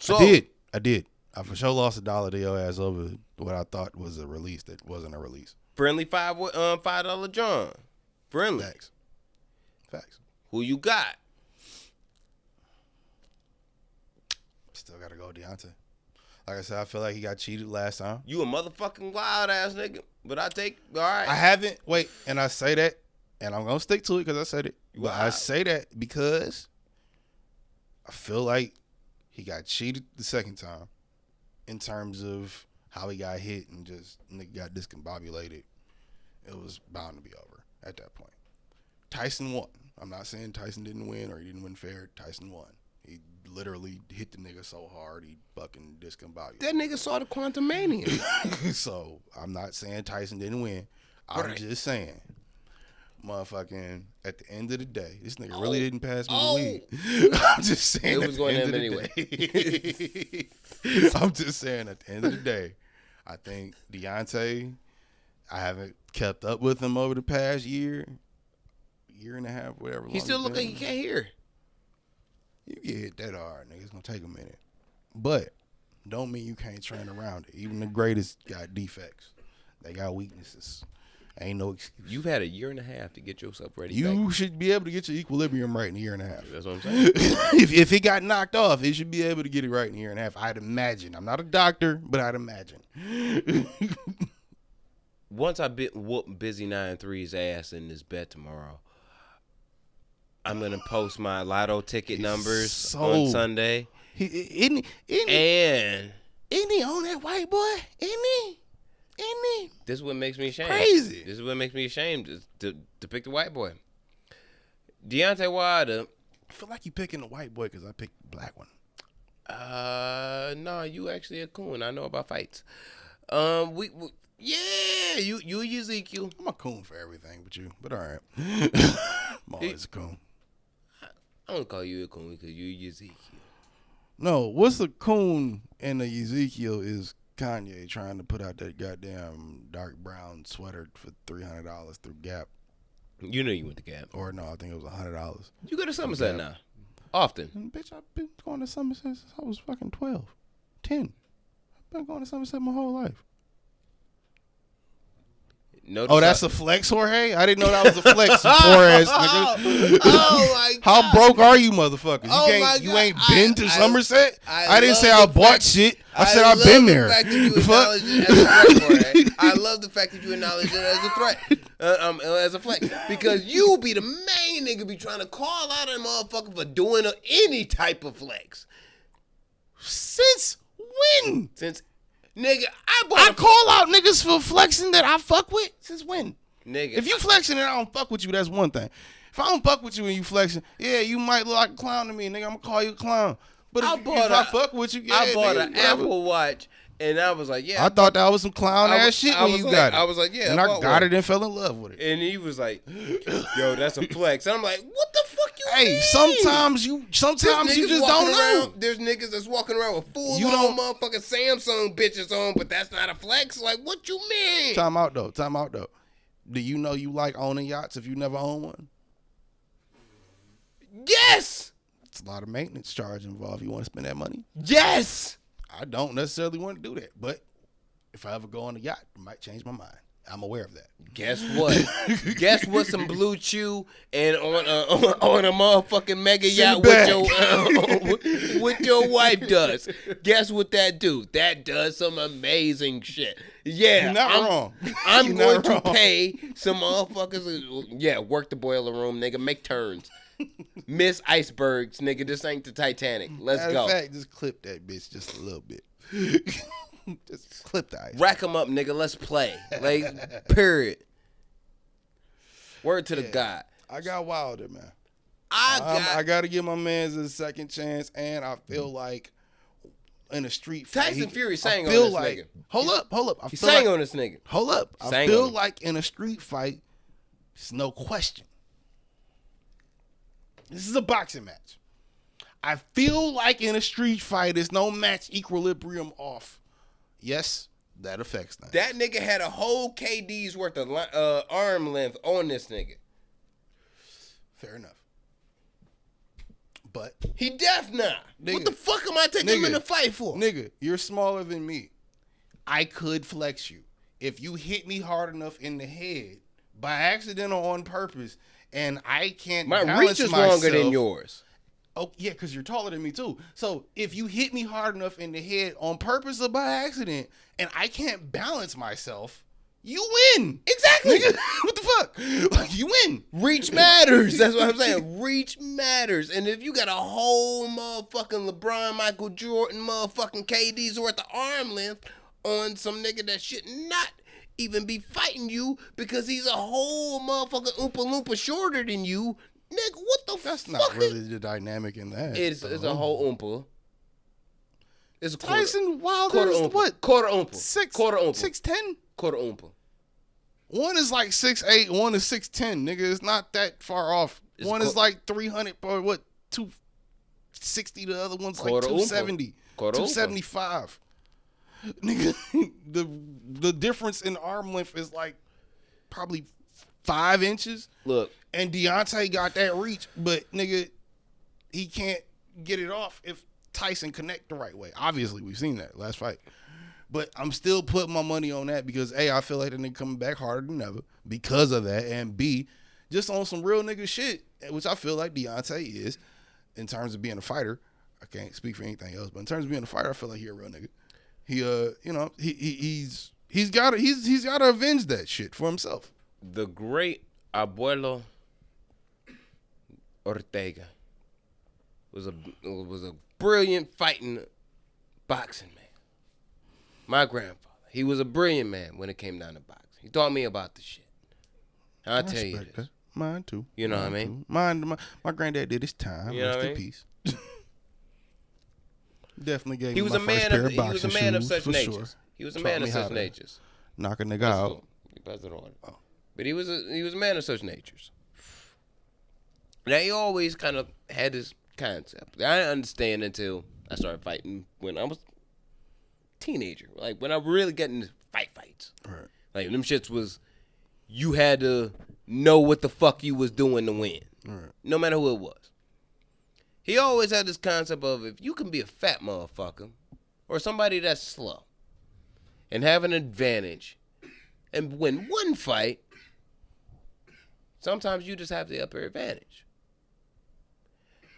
So
I did. I for sure lost $1 to your ass over what I thought was a release that wasn't a release.
friendly $5 John. Friendly.
Facts.
Who you got?
Still gotta go Deontay. Like I said, I feel like he got cheated last time.
You a motherfucking wild ass nigga. But I take all right.
I haven't. Wait, and I say that, and I'm gonna stick to it because I said it. But I say that because I feel like he got cheated the second time in terms of how he got hit and just nigga got discombobulated. It was bound to be over at that point. Tyson won. I'm not saying Tyson didn't win or he didn't win fair. Tyson won. He literally hit the nigga so hard he fucking discombobulated.
That nigga saw the Quantum Mania.
So I'm not saying Tyson didn't win. I'm just saying, motherfucking, at the end of the day, this nigga really didn't pass me the weed. I'm just saying.
It was going to him anyway.
I'm just saying at the end of the day, I think Deontay, I haven't kept up with him over the past year and a half, whatever.
He still look like he can't hear.
You get hit that hard, nigga. It's gonna take a minute. But don't mean you can't train around it. Even the greatest got defects. They got weaknesses. Ain't no excuse.
You've had a year and a half to get yourself ready.
You should be able to get your equilibrium right in a year and a half.
That's what I'm saying.
if it got knocked off, it should be able to get it right in a year and a half. I'd imagine. I'm not a doctor, but I'd imagine.
Once I whoop Busy 9-3's ass in this bet tomorrow, I'm gonna post my lotto ticket numbers on Sunday.
And Isn't he on that white boy? Isn't he?
This is what makes me ashamed.
Crazy.
This is what makes me ashamed to pick the white boy. Deontay Wilder.
I feel like you picking the white boy because I picked the black one.
No, you actually a coon. I know about fights. Yeah, you Ezekiel.
I'm a coon for everything but you, but all right. I'm always a coon.
I don't call you a coon because you Ezekiel.
No, what's the coon and the Ezekiel is Kanye trying to put out that goddamn dark brown sweater for $300 through Gap.
You know you went to Gap.
Or no, I think it was $100.
You go to Somerset now. Often.
And bitch, I've been going to Somerset since I was fucking 12. 10. I've been going to Somerset my whole life.
No,
oh, that's a flex, Jorge? I didn't know that was a flex, you poor ass nigga.
Oh my God.
How broke are you, motherfuckers? You ain't been to Somerset? I didn't say I bought shit. I said I've been there.
I love the fact that you acknowledge it as a threat. As a flex. Because you be the main nigga be trying to call out a motherfucker for doing any type of flex.
Since when?
Since, nigga,
I call out niggas for flexing that I fuck with? Since when?
Nigga.
If you flexing and I don't fuck with you, that's one thing. If I don't fuck with you and you flexing, yeah, you might look like a clown to me, nigga. I'm gonna call you a clown. But if I fuck with you, yeah,
I bought
nigga,
an
whatever.
Apple Watch, and I was like, yeah.
I thought that was some clown ass shit when you got it.
I was like, yeah.
And I got it and fell in love with it.
And he was like, yo, that's a flex. And I'm like, what the fuck you mean?
Hey, sometimes you just don't know.
There's niggas that's walking around with full on motherfucking Samsung bitches on, but that's not a flex? Like, what you mean?
Time out though. Do you know you like owning yachts if you never own one?
Yes.
It's a lot of maintenance charge involved. You want to spend that money?
Yes.
I don't necessarily want to do that, but if I ever go on a yacht, it might change my mind. I'm aware of that.
Guess what? Guess what? Some Blue Chew and on a motherfucking mega yacht with your wife does. Guess what that do? That does some amazing shit. Yeah,
you're not wrong.
I'm going to pay some motherfuckers. Yeah, work the boiler room, nigga. Make turns. Miss icebergs, nigga. This ain't the Titanic. Let's go.
In fact, just clip that bitch just a little bit. Just clip the ice.
Rack them up, nigga. Let's play. Like, period. Word to the God.
I got Wilder, man. I got to give my man a second chance, and I feel like in a street fight.
Tyson Fury sang on this nigga.
Hold up.
He sang on this nigga.
Hold up. I feel like in a street fight, it's no question. This is a boxing match. I feel like in a street fight, it's no match equilibrium off. Yes, that affects things.
That nigga had a whole KD's worth of arm length on this nigga.
Fair enough. But
he deaf now.
Nigga,
what the fuck am I taking him in the fight for?
Nigga, you're smaller than me. I could flex you. If you hit me hard enough in the head, by accident or on purpose, and I can't balance myself. My reach is longer
than yours.
Oh, yeah, because you're taller than me, too. So if you hit me hard enough in the head on purpose or by accident, and I can't balance myself, you win.
Exactly.
Nigga, what the fuck? Like, you win.
Reach matters. That's what I'm saying. Reach matters. And if you got a whole motherfucking LeBron, Michael Jordan, motherfucking KD's worth of arm length on some nigga that should not even be fighting you because he's a whole motherfucking Oompa Loompa shorter than you, nigga, what the fuck?
That's not really the dynamic in that.
It's a whole Oompa. It's a
Tyson Wilder's what?
Quarter Oompa.
Quarter Oompa. 6'10"?
Quarter Oompa.
One is like 6'8", one is 6'10", nigga. It's not that far off. One is like 300 or what, 260. The other one's like 270. 275. Nigga, the difference in arm length is like probably 5 inches.
Look.
And Deontay got that reach, but nigga, he can't get it off if Tyson connect the right way. Obviously, we've seen that last fight. But I'm still putting my money on that because A, I feel like the nigga coming back harder than ever because of that. And B, just on some real nigga shit, which I feel like Deontay is in terms of being a fighter. I can't speak for anything else, but in terms of being a fighter, I feel like he a real nigga. He he's got to avenge that shit for himself.
The great Abuelo Ortega was a brilliant fighting boxing man. My grandfather. He was a brilliant man when it came down to boxing. He taught me about the shit. I'll tell you
Respect
this.
that. Mine too.
You know what I mean?
Too. My granddad did his time.
You know
Rest
what I
in
mean?
peace. Definitely gave
He
me
was
my
a
first
man
pair
of
of boxing
he was a man of
shoes,
such
for
natures.
sure.
He was a
Taught
man
me
of
how
such
to
natures.
Knock a nigga out.
He passed it on.
Oh.
But he was a man of such natures. Now he always kind of had this concept. I didn't understand until I started fighting when I was a teenager. Like when I really got into fights.
Right.
Like them shits was you had to know what the fuck you was doing to win.
Right.
No matter who it was. He always had this concept of if you can be a fat motherfucker or somebody that's slow and have an advantage and win one fight, sometimes you just have the upper advantage.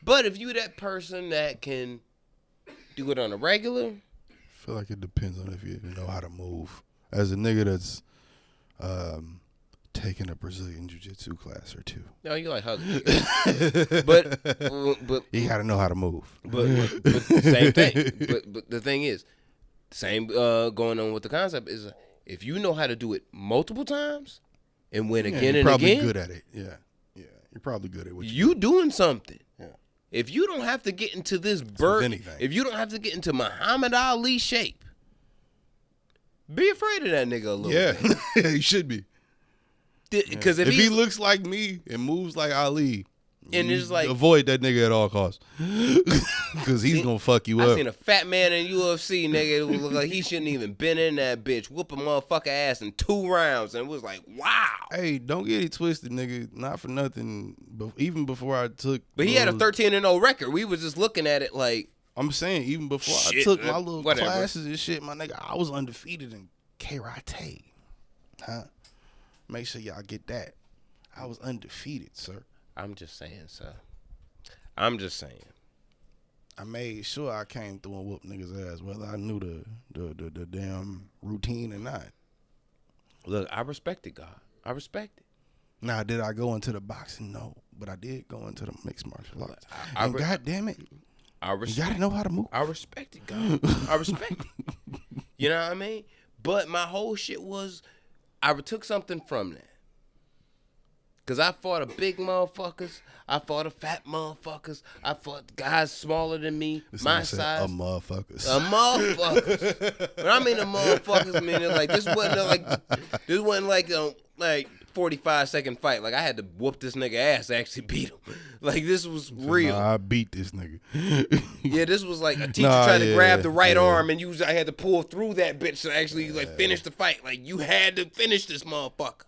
But if you that person that can do it on a regular,
I feel like it depends on if you know how to move. As a nigga that's taking a Brazilian jiu-jitsu class or two.
no, you like hugging. but
You gotta know how to move.
but same thing. But the thing is, same going on with the concept is if you know how to do it multiple times and win again
you're
and
probably
again,
good at it. Yeah. You're probably good at what
you doing something.
Yeah.
If you don't have to get into this bird,
anything.
if you don't have to get into Muhammad Ali shape, be afraid of that nigga a little bit.
Yeah, he should be.
Because
if he looks like me and moves like Ali,
and
you
it's like
avoid that nigga at all costs, because he's gonna fuck you
I
up.
seen a fat man in UFC, nigga, who looked like he shouldn't even been in that bitch, whoop a motherfucker ass in 2 rounds, and it was like, wow.
Hey, don't get it twisted, nigga. Not for nothing. But even before I took,
But he had a 13-0 record. We was just looking at it like,
I'm saying, even before I
Shit,
took my little
whatever.
classes and shit, my nigga, I was undefeated in karate. Huh? Make sure y'all get that. I was undefeated, sir.
I'm just saying, sir. I'm just saying.
I made sure I came through and whooped niggas' ass, whether I knew the damn routine or not.
Look, I respect it, God. I respect it.
Now, did I go into the boxing? No, but I did go into the mixed martial arts.
I
And God damn it,
I
you
respect
gotta know how to move.
I respect it, God. I respect it. You know what I mean? But my whole shit was, I took something from that. Because I fought a big motherfuckers. I fought a fat motherfuckers. I fought guys smaller than me,
This
my
nigga said,
size.
motherfuckers.
Motherfuckers. When I mean the motherfuckers, meaning like this wasn't like 45-second fight. Like I had to whoop this nigga ass to actually beat him. Like this was real.
Nah, I beat this nigga.
Yeah, this was like a teacher trying to grab the right
yeah.
arm and I had to pull through that bitch to actually like finish the fight. Like you had to finish this motherfucker.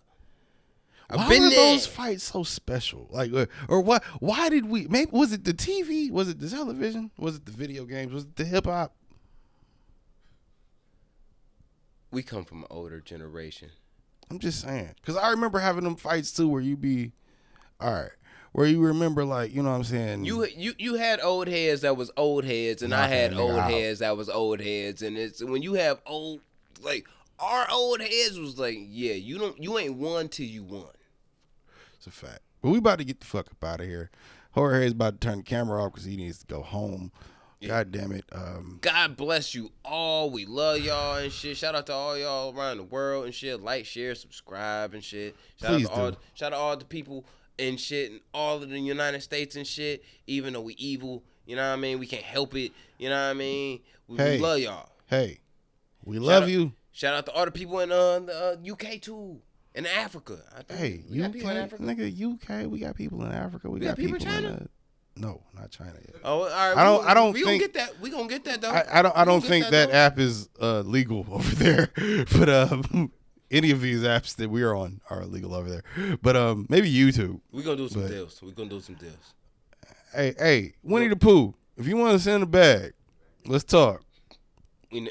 Why
been
were
there.
those fights so special? Like, or what? Why did we? Maybe was it the TV? Was it the television? Was it the video games? Was it the hip hop?
We come from an older generation.
I'm just saying, because I remember having them fights too, where you be, all right, where you remember like, you know what I'm saying?
You had old heads that was old heads, and I had
Knocking a nigga
old
out.
heads that was old heads, and it's when you have old like our old heads was like, yeah, you ain't won till you won.
It's a fact. But we about to get the fuck up out of here. Jorge's about to turn the camera off because he needs to go home.
Yeah.
God damn it.
God bless you all. We love y'all and shit. Shout out to all y'all around the world and shit. Like, share, subscribe and shit.
Please do.
Shout out to all the people and shit in all of the United States and shit. Even though we evil, you know what I mean? We can't help it. You know what I mean? We love y'all.
Hey, we love you.
Shout out to all the people in the UK too. In Africa.
Hey,
we got
UK,
people in Africa.
nigga, UK. We got people in Africa. We got
people
people
in
in
China?
no, not China yet.
Oh, all right.
I don't
we gonna
think-
get that. We gonna get that though.
I don't think that
though.
app is legal over there. But any of these apps that we're on are illegal over there. But maybe YouTube.
We gonna do some
but-
deals. We gonna do some deals.
Hey, Winnie the Pooh. If you want to send a bag, let's talk. We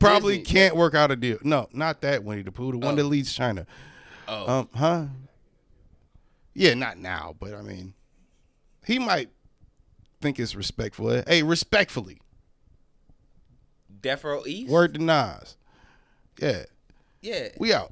probably
Disney.
can't work out a deal. No, not that Winnie the Pooh. The one that leads China.
Oh.
Huh? Yeah, not now, but I mean, he might think it's respectful. Hey, respectfully.
Death Row East?
Word to Nas. Yeah.
Yeah.
We out.